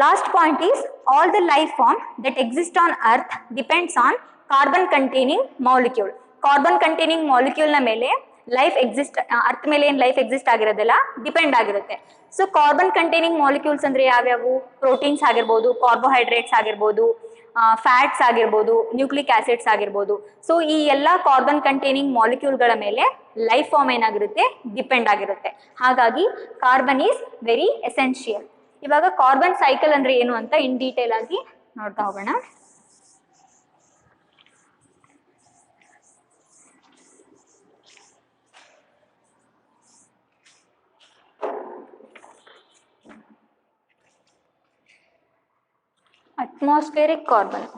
last point is all the life form that exist on earth depends on carbon containing molecule. Carbon containing molecule ನ ಮೇಲೆ ಲೈಫ್ ಎಕ್ಸಿಸ್ಟ್, ಅರ್ತ್ ಮೇಲೆ ಏನು ಲೈಫ್ ಎಕ್ಸಿಸ್ಟ್ ಆಗಿರೋದಿಲ್ಲ, ಡಿಪೆಂಡ್ ಆಗಿರುತ್ತೆ. ಸೊ ಕಾರ್ಬನ್ ಕಂಟೈನಿಂಗ್ ಮಾಲಿಕ್ಯೂಲ್ಸ್ ಅಂದ್ರೆ ಯಾವ್ಯಾವು, proteins ಆಗಿರ್ಬೋದು, carbohydrates ಆಗಿರ್ಬೋದು, ಫ್ಯಾಟ್ಸ್ ಆಗಿರ್ಬೋದು, ನ್ಯೂಕ್ಲಿಕ್ ಆಸಿಡ್ಸ್ ಆಗಿರ್ಬೋದು. ಸೊ ಈ ಎಲ್ಲ ಕಾರ್ಬನ್ ಕಂಟೈನಿಂಗ್ ಮಾಲಿಕ್ಯೂಲ್ಗಳ ಮೇಲೆ ಲೈಫ್ ಫಾರ್ಮ್ ಏನಾಗಿರುತ್ತೆ, ಡಿಪೆಂಡ್ ಆಗಿರುತ್ತೆ. ಹಾಗಾಗಿ ಕಾರ್ಬನ್ ಈಸ್ ವೆರಿ ಎಸೆನ್ಷಿಯಲ್. ಇವಾಗ ಕಾರ್ಬನ್ ಸೈಕಲ್ ಅಂದ್ರೆ ಏನು ಅಂತ ಇನ್ ಡೀಟೇಲ್ ಆಗಿ ನೋಡ್ತಾ ಹೋಗೋಣ. Atmospheric carbon.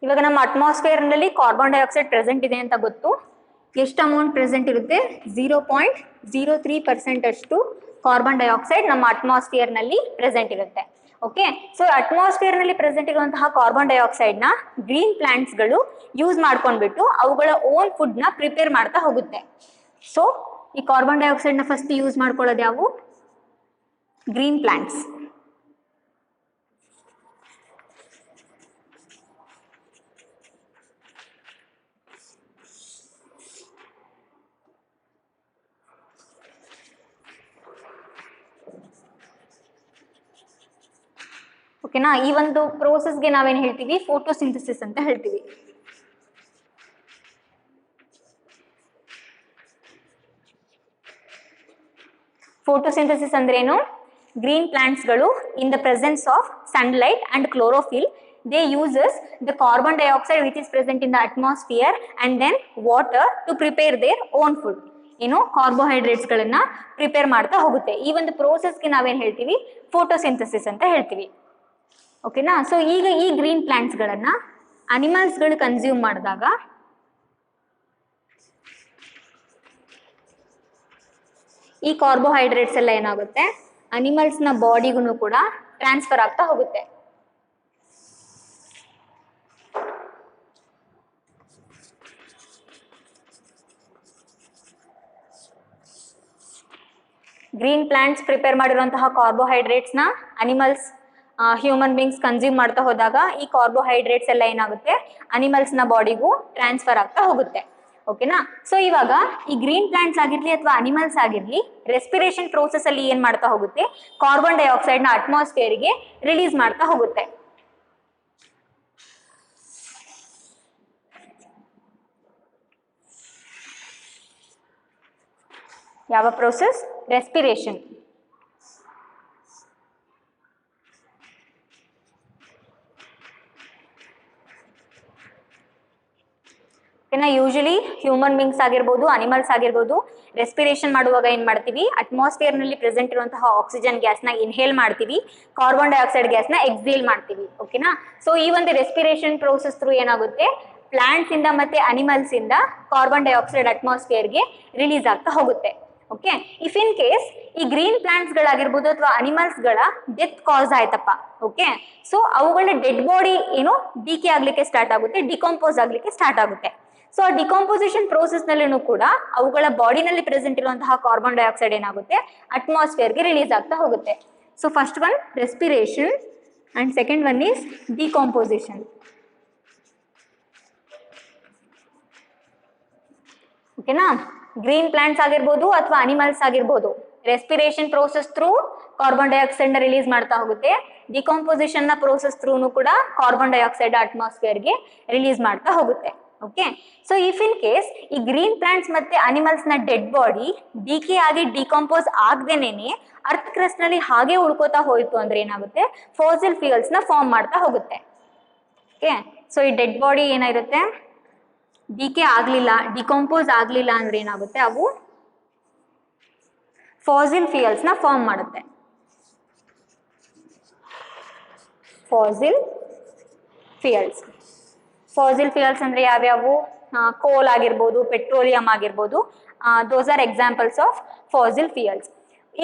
ಇವಾಗ ನಮ್ಮ ಅಟ್ಮಾಸ್ಫಿಯರ್ ನಲ್ಲಿ ಕಾರ್ಬನ್ ಡೈಆಕ್ಸೈಡ್ ಪ್ರೆಸೆಂಟ್ ಇದೆ ಅಂತ ಗೊತ್ತು. ಎಷ್ಟು ಅಮೌಂಟ್ ಪ್ರೆಸೆಂಟ್ ಇರುತ್ತೆ, 0.03% ಅಷ್ಟು ಕಾರ್ಬನ್ ಡೈಆಕ್ಸೈಡ್ ನಮ್ಮ ಅಟ್ಮಾಸ್ಫಿಯರ್ ನಲ್ಲಿ ಪ್ರೆಸೆಂಟ್ ಇರುತ್ತೆ. ಓಕೆ, ಸೊ ಅಟ್ಮಾಸ್ಫಿಯರ್ ನಲ್ಲಿ ಪ್ರೆಸೆಂಟ್ ಇರುವಂತಹ ಕಾರ್ಬನ್ ಡೈಆಕ್ಸೈಡ್ ನ ಗ್ರೀನ್ ಪ್ಲಾಂಟ್ಸ್ ಗಳು ಯೂಸ್ ಮಾಡ್ಕೊಂಡ್ಬಿಟ್ಟು ಅವುಗಳ ಓನ್ ಫುಡ್ ನ ಪ್ರಿಪೇರ್ ಮಾಡ್ತಾ ಹೋಗುತ್ತೆ. ಸೊ ಈ ಕಾರ್ಬನ್ ಡೈಆಕ್ಸೈಡ್ ನ ಫಸ್ಟ್ ಯೂಸ್ ಮಾಡ್ಕೊಳ್ಳೋದು ಯಾವು, ಗ್ರೀನ್ ಪ್ಲಾಂಟ್ಸ್. ಓಕೆನಾ, ಈ ಒಂದು ಪ್ರೋಸೆಸ್ಗೆ ನಾವೇನು ಹೇಳ್ತೀವಿ, ಫೋಟೋಸಿಂಥಸಿಸ್ ಅಂತ ಹೇಳ್ತೀವಿ. ಫೋಟೋಸಿಂಥಸಿಸ್ ಅಂದ್ರೇನು, ಗ್ರೀನ್ ಪ್ಲಾಂಟ್ಸ್ಗಳು in the presence of sunlight and chlorophyll they uses the carbon dioxide which is present in the atmosphere and then water to prepare their own food. ಏನು, ಕಾರ್ಬೋಹೈಡ್ರೇಟ್ಸ್ ಗಳನ್ನ ಪ್ರಿಪೇರ್ ಮಾಡ್ತಾ ಹೋಗುತ್ತೆ. ಈ ಒಂದು ಪ್ರೋಸೆಸ್ಗೆ ನಾವೇನು ಹೇಳ್ತೀವಿ, ಫೋಟೋಸಿಂಥಸಿಸ್ ಅಂತ ಹೇಳ್ತೀವಿ. ಓಕೆನಾ, ಸೊ ಈಗ ಈ ಗ್ರೀನ್ ಪ್ಲಾಂಟ್ಸ್ಗಳನ್ನ ಅನಿಮಲ್ಸ್ಗಳು ಕನ್ಸ್ಯೂಮ್ ಮಾಡಿದಾಗ ಈ ಕಾರ್ಬೋಹೈಡ್ರೇಟ್ಸ್ ಎಲ್ಲ ಏನಾಗುತ್ತೆ, ಅನಿಮಲ್ಸ್ನ ಬಾಡಿಗೂ ಕೂಡ ಟ್ರಾನ್ಸ್ಫರ್ ಆಗ್ತಾ ಹೋಗುತ್ತೆ. ಗ್ರೀನ್ ಪ್ಲಾಂಟ್ಸ್ ಪ್ರಿಪೇರ್ ಮಾಡಿರುವಂತಹ ಕಾರ್ಬೋಹೈಡ್ರೇಟ್ಸ್ನ ಅನಿಮಲ್ಸ್, ಹ್ಯೂಮನ್ ಬೀಯಿಂಗ್ಸ್ ಕನ್ಸ್ಯೂಮ್ ಮಾಡ್ತಾ ಹೋದಾಗ ಈ ಕಾರ್ಬೋಹೈಡ್ರೇಟ್ಸ್ ಎಲ್ಲ ಏನಾಗುತ್ತೆ, ಅನಿಮಲ್ಸ್ನ ಬಾಡಿಗೂ ಟ್ರಾನ್ಸ್ಫರ್ ಆಗ್ತಾ ಹೋಗುತ್ತೆ. ಓಕೆನಾ, ಸೊ ಇವಾಗ ಈ ಗ್ರೀನ್ ಪ್ಲಾಂಟ್ಸ್ ಆಗಿರ್ಲಿ ಅಥವಾ ಅನಿಮಲ್ಸ್ ಆಗಿರ್ಲಿ ರೆಸ್ಪಿರೇಷನ್ ಪ್ರೋಸೆಸ್ ಅಲ್ಲಿ ಏನ್ ಮಾಡ್ತಾ ಹೋಗುತ್ತೆ, ಕಾರ್ಬನ್ ಡೈಆಕ್ಸೈಡ್ ನ ಅಟ್ಮಾಸ್ಫಿಯರ್ಗೆ ರಿಲೀಸ್ ಮಾಡ್ತಾ ಹೋಗುತ್ತೆ. ಯಾವ process, respiration. Usually human beings ಆಗಿರ್ಬೋದು, ಅನಿಮಲ್ಸ್ ಆಗಿರ್ಬೋದು, ರೆಸ್ಪಿರೇಷನ್ ಮಾಡುವಾಗ ಏನ್ ಮಾಡ್ತೀವಿ, ಅಟ್ಮಾಸ್ಫಿಯರ್ ನಲ್ಲಿ ಪ್ರೆಸೆಂಟ್ ಇರುವಂತಹ ಆಕ್ಸಿಜನ್ ಗ್ಯಾಸ್ ನ ಇನ್ಹೇಲ್ ಮಾಡ್ತೀವಿ, ಕಾರ್ಬನ್ ಡೈಆಕ್ಸೈಡ್ ಗ್ಯಾಸ್ ನ ಎಕ್ಸೇಲ್ ಮಾಡ್ತೀವಿ. ಓಕೆನಾ, ಸೊ ಈ ಒಂದು ರೆಸ್ಪಿರೇಷನ್ ಪ್ರೋಸೆಸ್ ಥ್ರೂ ಏನಾಗುತ್ತೆ, ಪ್ಲಾಂಟ್ಸ್ ಇಂದ ಮತ್ತೆ ಅನಿಮಲ್ಸ್ ಇಂದ ಕಾರ್ಬನ್ ಡೈಆಕ್ಸೈಡ್ ಅಟ್ಮಾಸ್ಫಿಯರ್ಗೆ ರಿಲೀಸ್ ಆಗ್ತಾ ಹೋಗುತ್ತೆ. ಓಕೆ, ಇಫ್ ಇನ್ ಕೇಸ್ ಈ ಗ್ರೀನ್ ಪ್ಲಾಂಟ್ಸ್ ಗಳಾಗಿರ್ಬೋದು ಅಥವಾ ಅನಿಮಲ್ಸ್ ಗಳ ಡೆತ್ ಕಾಸ್ ಆಯ್ತಪ್ಪ, ಓಕೆ, ಸೊ ಅವುಗಳ ಡೆಡ್ ಬಾಡಿ ಏನು ಡಿಕೆ ಆಗ್ಲಿಕ್ಕೆ ಸ್ಟಾರ್ಟ್ ಆಗುತ್ತೆ, ಡಿಕಂಪೋಸ್ ಆಗ್ಲಿಕ್ಕೆ ಸ್ಟಾರ್ಟ್ ಆಗುತ್ತೆ. ಸೊ ಆ ಡಿಕಾಂಪೋಸಿಷನ್ ಪ್ರೋಸೆಸ್ ನಲ್ಲಿನೂ ಕೂಡ ಅವುಗಳ ಬಾಡಿನಲ್ಲಿ ಪ್ರೆಸೆಂಟ್ ಇರುವಂತಹ ಕಾರ್ಬನ್ ಡೈಆಕ್ಸೈಡ್ ಏನಾಗುತ್ತೆ, ಅಟ್ಮಾಸ್ಫಿಯರ್ಗೆ ರಿಲೀಸ್ ಆಗ್ತಾ ಹೋಗುತ್ತೆ. So first one respiration, and second one is decomposition. ಓಕೆನಾ, ಗ್ರೀನ್ ಪ್ಲಾಂಟ್ಸ್ ಆಗಿರ್ಬೋದು ಅಥವಾ ಅನಿಮಲ್ಸ್ ಆಗಿರ್ಬೋದು, respiration process through carbon dioxide ನ ರಿಲೀಸ್ ಮಾಡ್ತಾ ಹೋಗುತ್ತೆ. ಡಿಕಾಂಪೋಸಿಷನ್ ನ ಪ್ರೋಸೆಸ್ ಥ್ರೂನು ಕೂಡ ಕಾರ್ಬನ್ ಡೈಆಕ್ಸೈಡ್ ಅಟ್ಮಾಸ್ಫಿಯರ್ಗೆ ರಿಲೀಸ್ ಮಾಡ್ತಾ ಹೋಗುತ್ತೆ. Okay, so if in case ಈ ಗ್ರೀನ್ ಪ್ಲಾಂಟ್ಸ್ ಮತ್ತೆ ಅನಿಮಲ್ಸ್ ನ ಡೆಡ್ ಬಾಡಿ ಡಿಕೆ ಆಗಿ ಡಿಕಾಂಪೋಸ್ ಆಗದೇನೆ ಅರ್ತ್ ಕ್ರಸ್ಟ್ ನಲ್ಲಿ ಹಾಗೆ ಉಳ್ಕೋತಾ ಹೋಯ್ತು ಅಂದ್ರೆ ಏನಾಗುತ್ತೆ, ಫಾಸಿಲ್ ಫ್ಯೂಯಲ್ಸ್ ನ ಫಾರ್ಮ್ ಮಾಡ್ತಾ ಹೋಗುತ್ತೆ. ಓಕೆ, ಸೊ ಈ ಡೆಡ್ ಬಾಡಿ ಏನಾಗಿರುತ್ತೆ, ಡಿಕೆ ಆಗ್ಲಿಲ್ಲ, ಡಿಕಾಂಪೋಸ್ ಆಗ್ಲಿಲ್ಲ ಅಂದ್ರೆ ಏನಾಗುತ್ತೆ, ಅವು ಫಾಸಿಲ್ ಫ್ಯೂಯಲ್ಸ್ ನ ಫಾರ್ಮ್ ಮಾಡುತ್ತೆ. ಫಾಸಿಲ್ ಫ್ಯೂಯಲ್ಸ್, ಫಾಸಿಲ್ ಫ್ಯೂಯಲ್ಸ್ ಅಂದ್ರೆ ಯಾವ್ಯಾವು, ಕೋಲ್ ಆಗಿರ್ಬೋದು, ಪೆಟ್ರೋಲಿಯಂ ಆಗಿರ್ಬೋದು, those are examples of fossil fuels.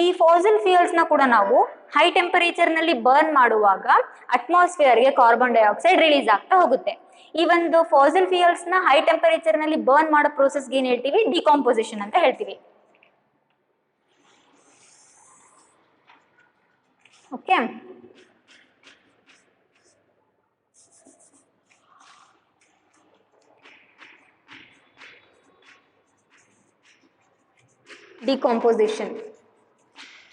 ಈ ಫಾಸಿಲ್ ಫ್ಯೂಯಲ್ಸ್ ನ ಕೂಡ ನಾವು ಹೈ ಟೆಂಪರೇಚರ್ ನಲ್ಲಿ ಬರ್ನ್ ಮಾಡುವಾಗ ಅಟ್ಮಾಸ್ಫಿಯರ್ಗೆ ಕಾರ್ಬನ್ ಡೈಆಕ್ಸೈಡ್ ರಿಲೀಸ್ ಆಗ್ತಾ ಹೋಗುತ್ತೆ. ಈ ಒಂದು ಫಾಸಿಲ್ ಫ್ಯೂಯಲ್ಸ್ ನ ಹೈ ಟೆಂಪರೇಚರ್ ನಲ್ಲಿ ಬರ್ನ್ ಮಾಡೋ ಪ್ರೋಸೆಸ್ಗೆ ಏನ್ ಹೇಳ್ತೀವಿ, ಡಿಕಾಂಪೋಸಿಷನ್ ಅಂತ ಹೇಳ್ತೀವಿ. ಓಕೆ, ಡಿಕಾಂಪೋಸಿಷನ್,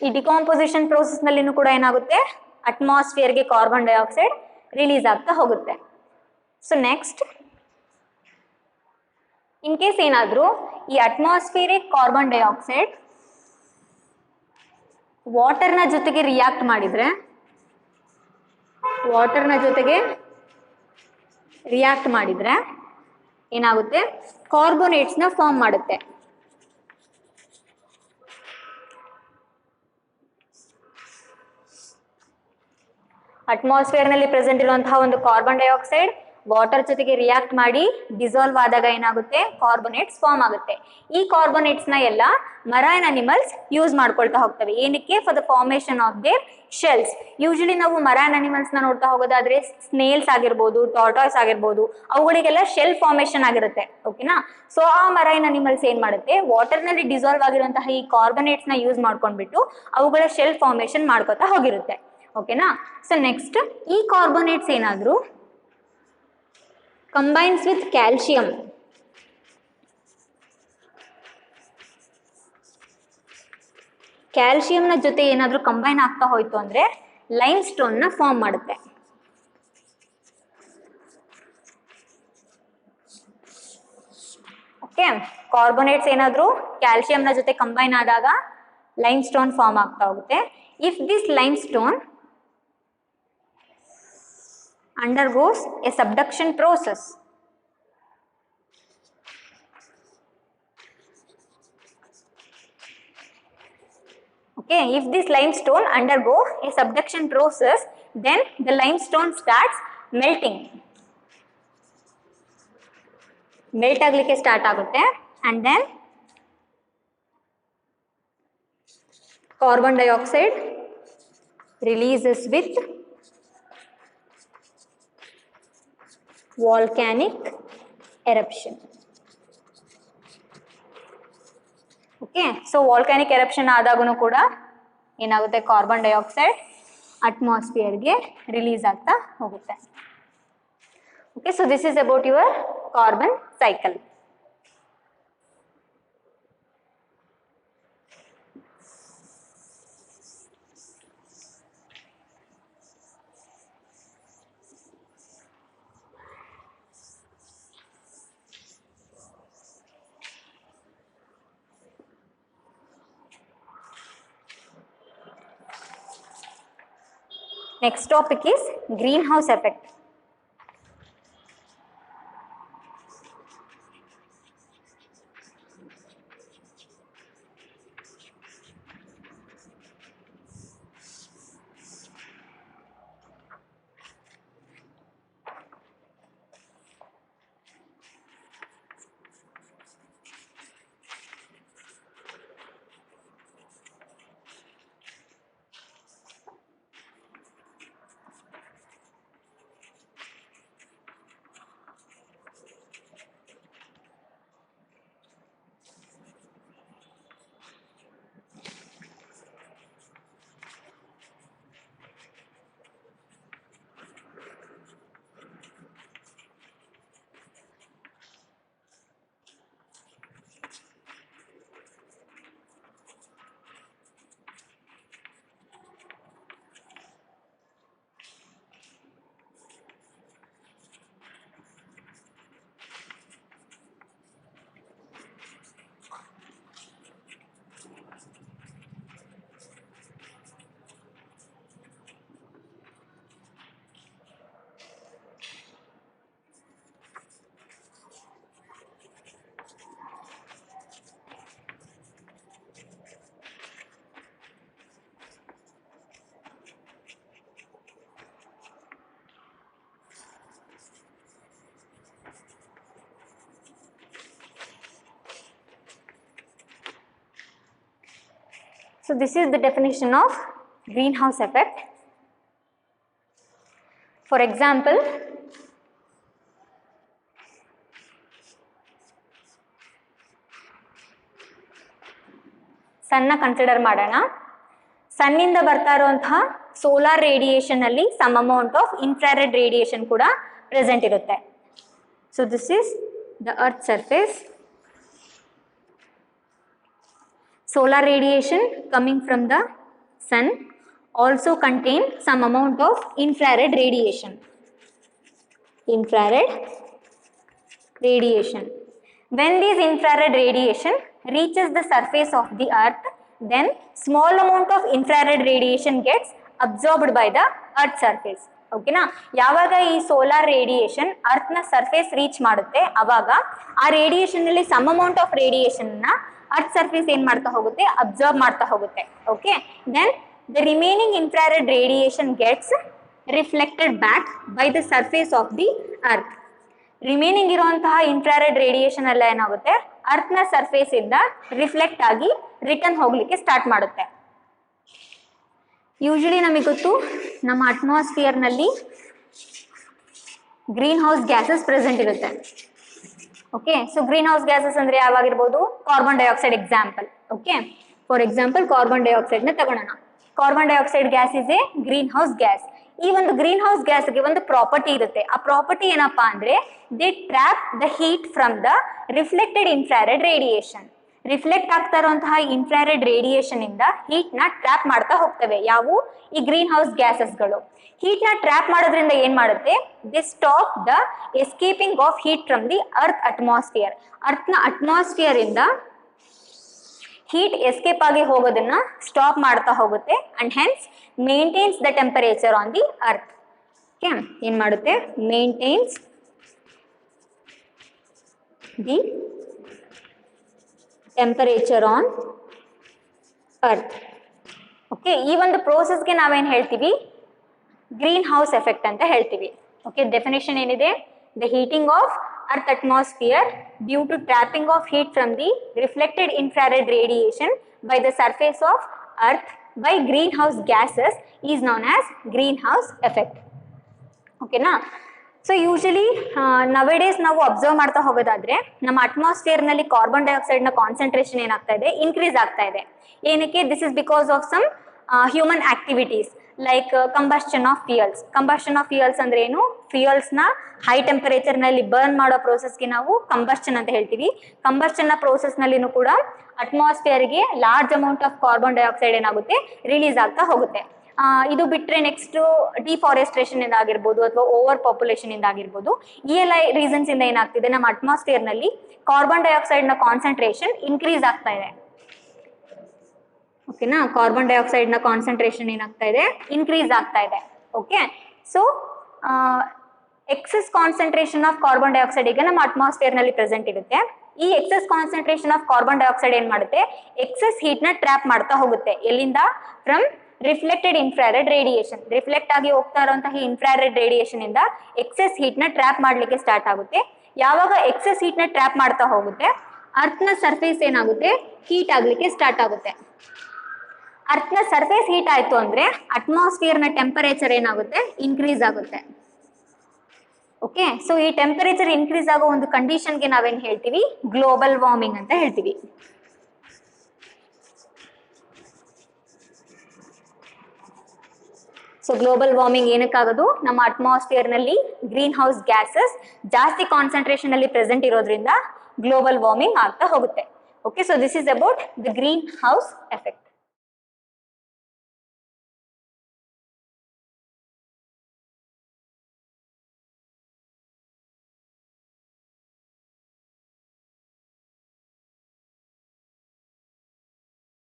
ಈ ಡಿಕಾಂಪೋಸಿಷನ್ ಪ್ರೋಸೆಸ್ ನಲ್ಲಿನೂ ಕೂಡ ಏನಾಗುತ್ತೆ, ಅಟ್ಮಾಸ್ಫಿಯರ್ಗೆ ಕಾರ್ಬನ್ ಡೈಆಕ್ಸೈಡ್ ರಿಲೀಸ್ ಆಗ್ತಾ ಹೋಗುತ್ತೆ. ಸೊ ನೆಕ್ಸ್ಟ್, ಇನ್ ಕೇಸ್ ಏನಾದರೂ ಈ ಅಟ್ಮಾಸ್ಫಿಯರಿಕ್ ಕಾರ್ಬನ್ ಡೈಆಕ್ಸೈಡ್ ವಾಟರ್ನ ಜೊತೆಗೆ ರಿಯಾಕ್ಟ್ ಮಾಡಿದ್ರೆ, ವಾಟರ್ನ ಜೊತೆಗೆ ರಿಯಾಕ್ಟ್ ಮಾಡಿದ್ರೆ ಏನಾಗುತ್ತೆ, ಕಾರ್ಬೋನೇಟ್ಸ್ನ ಫಾರ್ಮ್ ಮಾಡುತ್ತೆ. ಅಟ್ಮಾಸ್ಫಿಯರ್ ನಲ್ಲಿ ಪ್ರೆಸೆಂಟ್ ಇರುವಂತಹ ಒಂದು ಕಾರ್ಬನ್ ಡೈಆಕ್ಸೈಡ್ ವಾಟರ್ ಜೊತೆಗೆ ರಿಯಾಕ್ಟ್ ಮಾಡಿ ಡಿಸಾಲ್ವ್ ಆದಾಗ ಏನಾಗುತ್ತೆ, ಕಾರ್ಬೋನೇಟ್ಸ್ ಫಾರ್ಮ್ ಆಗುತ್ತೆ. ಈ ಕಾರ್ಬೋನೇಟ್ಸ್ ನ ಎಲ್ಲ ಮರೈನ್ ಅನಿಮಲ್ಸ್ ಯೂಸ್ ಮಾಡ್ಕೊಳ್ತಾ ಹೋಗ್ತವೆ. ಏನಕ್ಕೆ, for the formation of their shells. Usually ನಾವು ಮರೈನ್ ಅನಿಮಲ್ಸ್ ನ ನೋಡ್ತಾ ಹೋಗೋದಾದ್ರೆ ಸ್ನೇಲ್ಸ್ ಆಗಿರ್ಬೋದು, ಟಾರ್ಟಾಯ್ಸ್ ಆಗಿರ್ಬೋದು, ಅವುಗಳಿಗೆಲ್ಲ ಶೆಲ್ ಫಾರ್ಮೇಶನ್ ಆಗಿರುತ್ತೆ. ಓಕೆನಾ, ಸೊ ಆ ಮರೈನ್ ಅನಿಮಲ್ಸ್ ಏನ್ ಮಾಡುತ್ತೆ, ವಾಟರ್ ನಲ್ಲಿ ಡಿಸಾಲ್ವ್ ಆಗಿರುವಂತಹ ಈ ಕಾರ್ಬೋನೇಟ್ಸ್ ನ ಯೂಸ್ ಮಾಡ್ಕೊಂಡ್ಬಿಟ್ಟು ಅವುಗಳ ಶೆಲ್ ಫಾರ್ಮೇಶನ್ ಮಾಡ್ಕೊತಾ ಹೋಗಿರುತ್ತೆ. ಓಕೆನಾ, ಸೊ ನೆಕ್ಸ್ಟ್, ಈ ಕಾರ್ಬೋನೇಟ್ಸ್ ಏನಾದ್ರು ಕಂಬೈನ್ಸ್ ವಿತ್ ಕ್ಯಾಲ್ಸಿಯಂ, ಕ್ಯಾಲ್ಸಿಯಂನ ಜೊತೆ ಏನಾದರೂ ಕಂಬೈನ್ ಆಗ್ತಾ ಹೋಯ್ತು ಅಂದ್ರೆ ಲೈಮ್ ಸ್ಟೋನ್ ನ ಫಾರ್ಮ್ ಮಾಡುತ್ತೆ. ಓಕೆ, ಕಾರ್ಬೋನೇಟ್ಸ್ ಏನಾದರೂ ಕ್ಯಾಲ್ಸಿಯಂನ ಜೊತೆ ಕಂಬೈನ್ ಆದಾಗ ಲೈಮ್ ಸ್ಟೋನ್ ಫಾರ್ಮ್ ಆಗ್ತಾ ಹೋಗುತ್ತೆ. If this lime stone undergoes a subduction process, okay, if this limestone undergo a subduction process, then the limestone starts melting, melt ಆಗ್ಲಿಕ್ಕೆ start ಆಗುತ್ತೆ. and then carbon dioxide releases with volcanic eruption. Okay, so volcanic eruption ಆದಾಗೂ ಕೂಡ ಏನಾಗುತ್ತೆ, carbon dioxide ಅಟ್ಮಾಸ್ಫಿಯರ್ಗೆ release ಆಗ್ತಾ ಹೋಗುತ್ತೆ. Okay, so this is about your carbon cycle. Next topic is greenhouse effect. So this is the definition of greenhouse effect. For example, ಸನ್ನ consider ಮಾಡೋಣ. ಸನ್ನಿಂದ ಬರ್ತಾ ಇರುವಂತಹ ಸೋಲಾರ್ ರೇಡಿಯೇಷನ್ ಅಲ್ಲಿ some amount of infrared radiation ಕೂಡ present ಇರುತ್ತೆ. So this is the earth surface. Solar radiation coming from the sun also contain some amount of infrared radiation. Infrared radiation. When this infrared radiation reaches the surface of the earth, then small amount of infrared radiation gets absorbed by the earth surface. ಓಕೆನಾ? ಯಾವಾಗ ಈ solar radiation earth ನ surface reach ಮಾಡುತ್ತೆ ಅವಾಗ ಆ radiation ಅಲ್ಲಿ some amount of radiation ನ earth surface ಏನ್ ಮಾಡ್ತಾ ಹೋಗುತ್ತೆ, ಅಬ್ಸರ್ವ್ ಮಾಡ್ತಾ ಹೋಗುತ್ತೆ. Okay, then the remaining infrared radiation gets reflected back by the surface of the earth. Remaining ಇರುವಂತಹ ಇನ್ಫ್ರಾರೆಡ್ ರೇಡಿಯೇಷನ್ ಎಲ್ಲ ಏನಾಗುತ್ತೆ, ಅರ್ತ್ ನ ಸರ್ಫೇಸ್ ಇಂದ ರಿಫ್ಲೆಕ್ಟ್ ಆಗಿ ರಿಟರ್ನ್ ಹೋಗ್ಲಿಕ್ಕೆ ಸ್ಟಾರ್ಟ್ ಮಾಡುತ್ತೆ. ಯೂಶಲಿ ನಮಗೆ ಗೊತ್ತು, ನಮ್ಮ ಅಟ್ಮಾಸ್ಫಿಯರ್ ನಲ್ಲಿ ಗ್ರೀನ್ ಹೌಸ್ ಗ್ಯಾಸಸ್ ಪ್ರೆಸೆಂಟ್ ಇರುತ್ತೆ. Okay, so green house gases ಅಂದ್ರೆ ಯಾವಾಗಿರ್ಬೋದು, carbon dioxide example. Okay, for example carbon dioxide ನ ತಗೊಳ್ಳೋಣ. Carbon dioxide gas is a greenhouse gas. ಈ ಒಂದು ಗ್ರೀನ್ ಹೌಸ್ ಗ್ಯಾಸ್ಗೆ ಒಂದು ಪ್ರಾಪರ್ಟಿ ಇರುತ್ತೆ. ಆ ಪ್ರಾಪರ್ಟಿ ಏನಪ್ಪಾ ಅಂದ್ರೆ, they trap the heat from the reflected infrared radiation. Reflect ಆಗ್ತಾ ಇರುವಂತಹ ಇನ್ಫ್ರಾರೆಡ್ ರೇಡಿಯೇಷನ್ ಇಂದ ಹೀಟ್ ನ ಟ್ರ್ಯಾಪ್ ಮಾಡ್ತಾ ಹೋಗ್ತವೆ. ಯಾವು? ಈ ಗ್ರೀನ್ ಹೌಸ್ ಗ್ಯಾಸಸ್ಗಳು. ಹೀಟ್ ನ ಟ್ರ್ಯಾಪ್ ಮಾಡೋದ್ರಿಂದ ಏನ್ ಮಾಡುತ್ತೆ, the stop the escaping of heat from the earth atmosphere. Earth ನ ಅಟ್ಮಾಸ್ಫಿಯರ್ ಇಂದ ಹೀಟ್ ಎಸ್ಕೇಪ್ ಆಗಿ ಹೋಗೋದನ್ನ ಸ್ಟಾಪ್ ಮಾಡ್ತಾ ಹೋಗುತ್ತೆ and hence maintains the temperature on the earth. Okay, ಏನ್ ಮಾಡುತ್ತೆ, maintains the temperature on earth. Okay, ಈ ಒಂದು ಪ್ರೋಸೆಸ್ಗೆ ನಾವೇನ್ ಹೇಳ್ತೀವಿ, ಗ್ರೀನ್ ಹೌಸ್ ಎಫೆಕ್ಟ್ ಅಂತ ಹೇಳ್ತೀವಿ. ಓಕೆ, ಡೆಫಿನೇಷನ್ ಏನಿದೆ, the heating of earth atmosphere due to trapping of heat from the reflected infrared radiation by the surface of earth by green house gases is known as green house effect. ಓಕೆನಾ? So usually nowadays ನಾವು observe ಮಾಡ್ತಾ ಹೋಗೋದಾದ್ರೆ ನಮ್ಮ atmosphere ನಲ್ಲಿ carbon dioxide ನ concentration ಏನಾಗ್ತಾ ಇದೆ, increase ಆಗ್ತಾ ಇದೆ. ಏನಕ್ಕೆ? This is because of some human activities like combustion of fuels. Combustion of fuels ಅಂದ್ರೆ ಏನು? ಫ್ಯೂಯಲ್ಸ್ ನ ಹೈ ಟೆಂಪರೇಚರ್ ನಲ್ಲಿ ಬರ್ನ್ ಮಾಡೋ ಪ್ರೋಸೆಸ್ಗೆ ನಾವು ಕಂಬಸ್ಟನ್ ಅಂತ ಹೇಳ್ತೀವಿ. ಕಂಬಸ್ಟನ್ ನ ಪ್ರೋಸೆಸ್ ನಲ್ಲಿನೂ ಕೂಡ ಅಟ್ಮಾಸ್ಫಿಯರ್ ಗೆ large amount of carbon dioxide ಏನಾಗುತ್ತೆ, ರಿಲೀಸ್ ಆಗ್ತಾ ಹೋಗುತ್ತೆ. ಇದು ಬಿಟ್ಟರೆ ನೆಕ್ಸ್ಟ್ ಡಿಫಾರೆಸ್ಟ್ರೇಷನ್ ಇಂದ ಆಗಿರ್ಬೋದು ಅಥವಾ ಓವರ್ ಪಾಪ್ಯುಲೇಷನ್ ಇಂದ ಆಗಿರ್ಬೋದು, ಈ ಎಲ್ಲ ರೀಸನ್ಸ್ ಇಂದ ಏನಾಗ್ತಿದೆ, ನಮ್ಮ ಅಟ್ಮಾಸ್ಫಿಯರ್ ನಲ್ಲಿ ಕಾರ್ಬನ್ ಡೈಆಕ್ಸೈಡ್ ನ ಕಾನ್ಸಂಟ್ರೇಷನ್ ಇನ್ಕ್ರೀಸ್ ಆಗ್ತಾ ಇದೆ. ಓಕೆನಾ? ಕಾರ್ಬನ್ ಡೈಆಕ್ಸೈಡ್ ನ ಕಾನ್ಸಂಟ್ರೇಷನ್ ಏನಾಗ್ತಾ ಇದೆ, ಇನ್ಕ್ರೀಸ್ ಆಗ್ತಾ ಇದೆ. Okay, so excess concentration of carbon dioxide ಈಗ ನಮ್ಮ ಅಟ್ಮಾಸ್ಫಿಯರ್ ನಲ್ಲಿ ಪ್ರೆಸೆಂಟ್ ಇರುತ್ತೆ. ಈ excess concentration of carbon dioxide ಏನ್ ಮಾಡುತ್ತೆ, ಎಕ್ಸೆಸ್ ಹೀಟ್ ನ ಟ್ರ್ಯಾಪ್ ಮಾಡ್ತಾ ಹೋಗುತ್ತೆ. ಎಲ್ಲಿಂದ? From reflected infrared radiation. Reflect ಆಗಿ ಹೋಗ್ತಾ ಇರುವಂತಹ ಇನ್ಫ್ರಾರೆಡ್ ರೇಡಿಯೇಷನ್ ಇಂದ ಎಕ್ಸೆಸ್ ಹೀಟ್ ನ ಟ್ರ್ಯಾಪ್ ಮಾಡ್ಲಿಕ್ಕೆ ಸ್ಟಾರ್ಟ್ ಆಗುತ್ತೆ. ಯಾವಾಗ ಎಕ್ಸೆಸ್ ಹೀಟ್ ನ ಟ್ರ್ಯಾಪ್ ಮಾಡ್ತಾ ಹೋಗುತ್ತೆ, ಅರ್ತ್ ನ ಸರ್ಫೇಸ್ ಏನಾಗುತ್ತೆ, ಹೀಟ್ ಆಗ್ಲಿಕ್ಕೆ ಸ್ಟಾರ್ಟ್ ಆಗುತ್ತೆ. ಅರ್ತ್ ನ ಸರ್ಫೇಸ್ ಹೀಟ್ ಆಯ್ತು ಅಂದ್ರೆ ಅಟ್ಮಾಸ್ಫಿಯರ್ ನ ಟೆಂಪರೇಚರ್ ಏನಾಗುತ್ತೆ, ಇನ್ಕ್ರೀಸ್ ಆಗುತ್ತೆ. ಓಕೆ, ಸೊ ಈ ಟೆಂಪರೇಚರ್ ಇನ್ಕ್ರೀಸ್ ಆಗೋ ಒಂದು ಕಂಡೀಷನ್ಗೆ ನಾವೇನ್ ಹೇಳ್ತೀವಿ, ಗ್ಲೋಬಲ್ ವಾರ್ಮಿಂಗ್ ಅಂತ ಹೇಳ್ತೀವಿ. ಸೊ ಗ್ಲೋಬಲ್ ವಾರ್ಮಿಂಗ್ ಏನಕ್ಕಾಗೋದು, ನಮ್ಮ ಅಟ್ಮಾಸ್ಫಿಯರ್ ನಲ್ಲಿ ಗ್ರೀನ್ ಹೌಸ್ ಗ್ಯಾಸಸ್ ಜಾಸ್ತಿ ಕಾನ್ಸಂಟ್ರೇಷನ್ ಅಲ್ಲಿ ಪ್ರೆಸೆಂಟ್ ಇರೋದ್ರಿಂದ ಗ್ಲೋಬಲ್ ವಾರ್ಮಿಂಗ್ ಆಗ್ತಾ ಹೋಗುತ್ತೆ. Okay, so this is about the green house effect.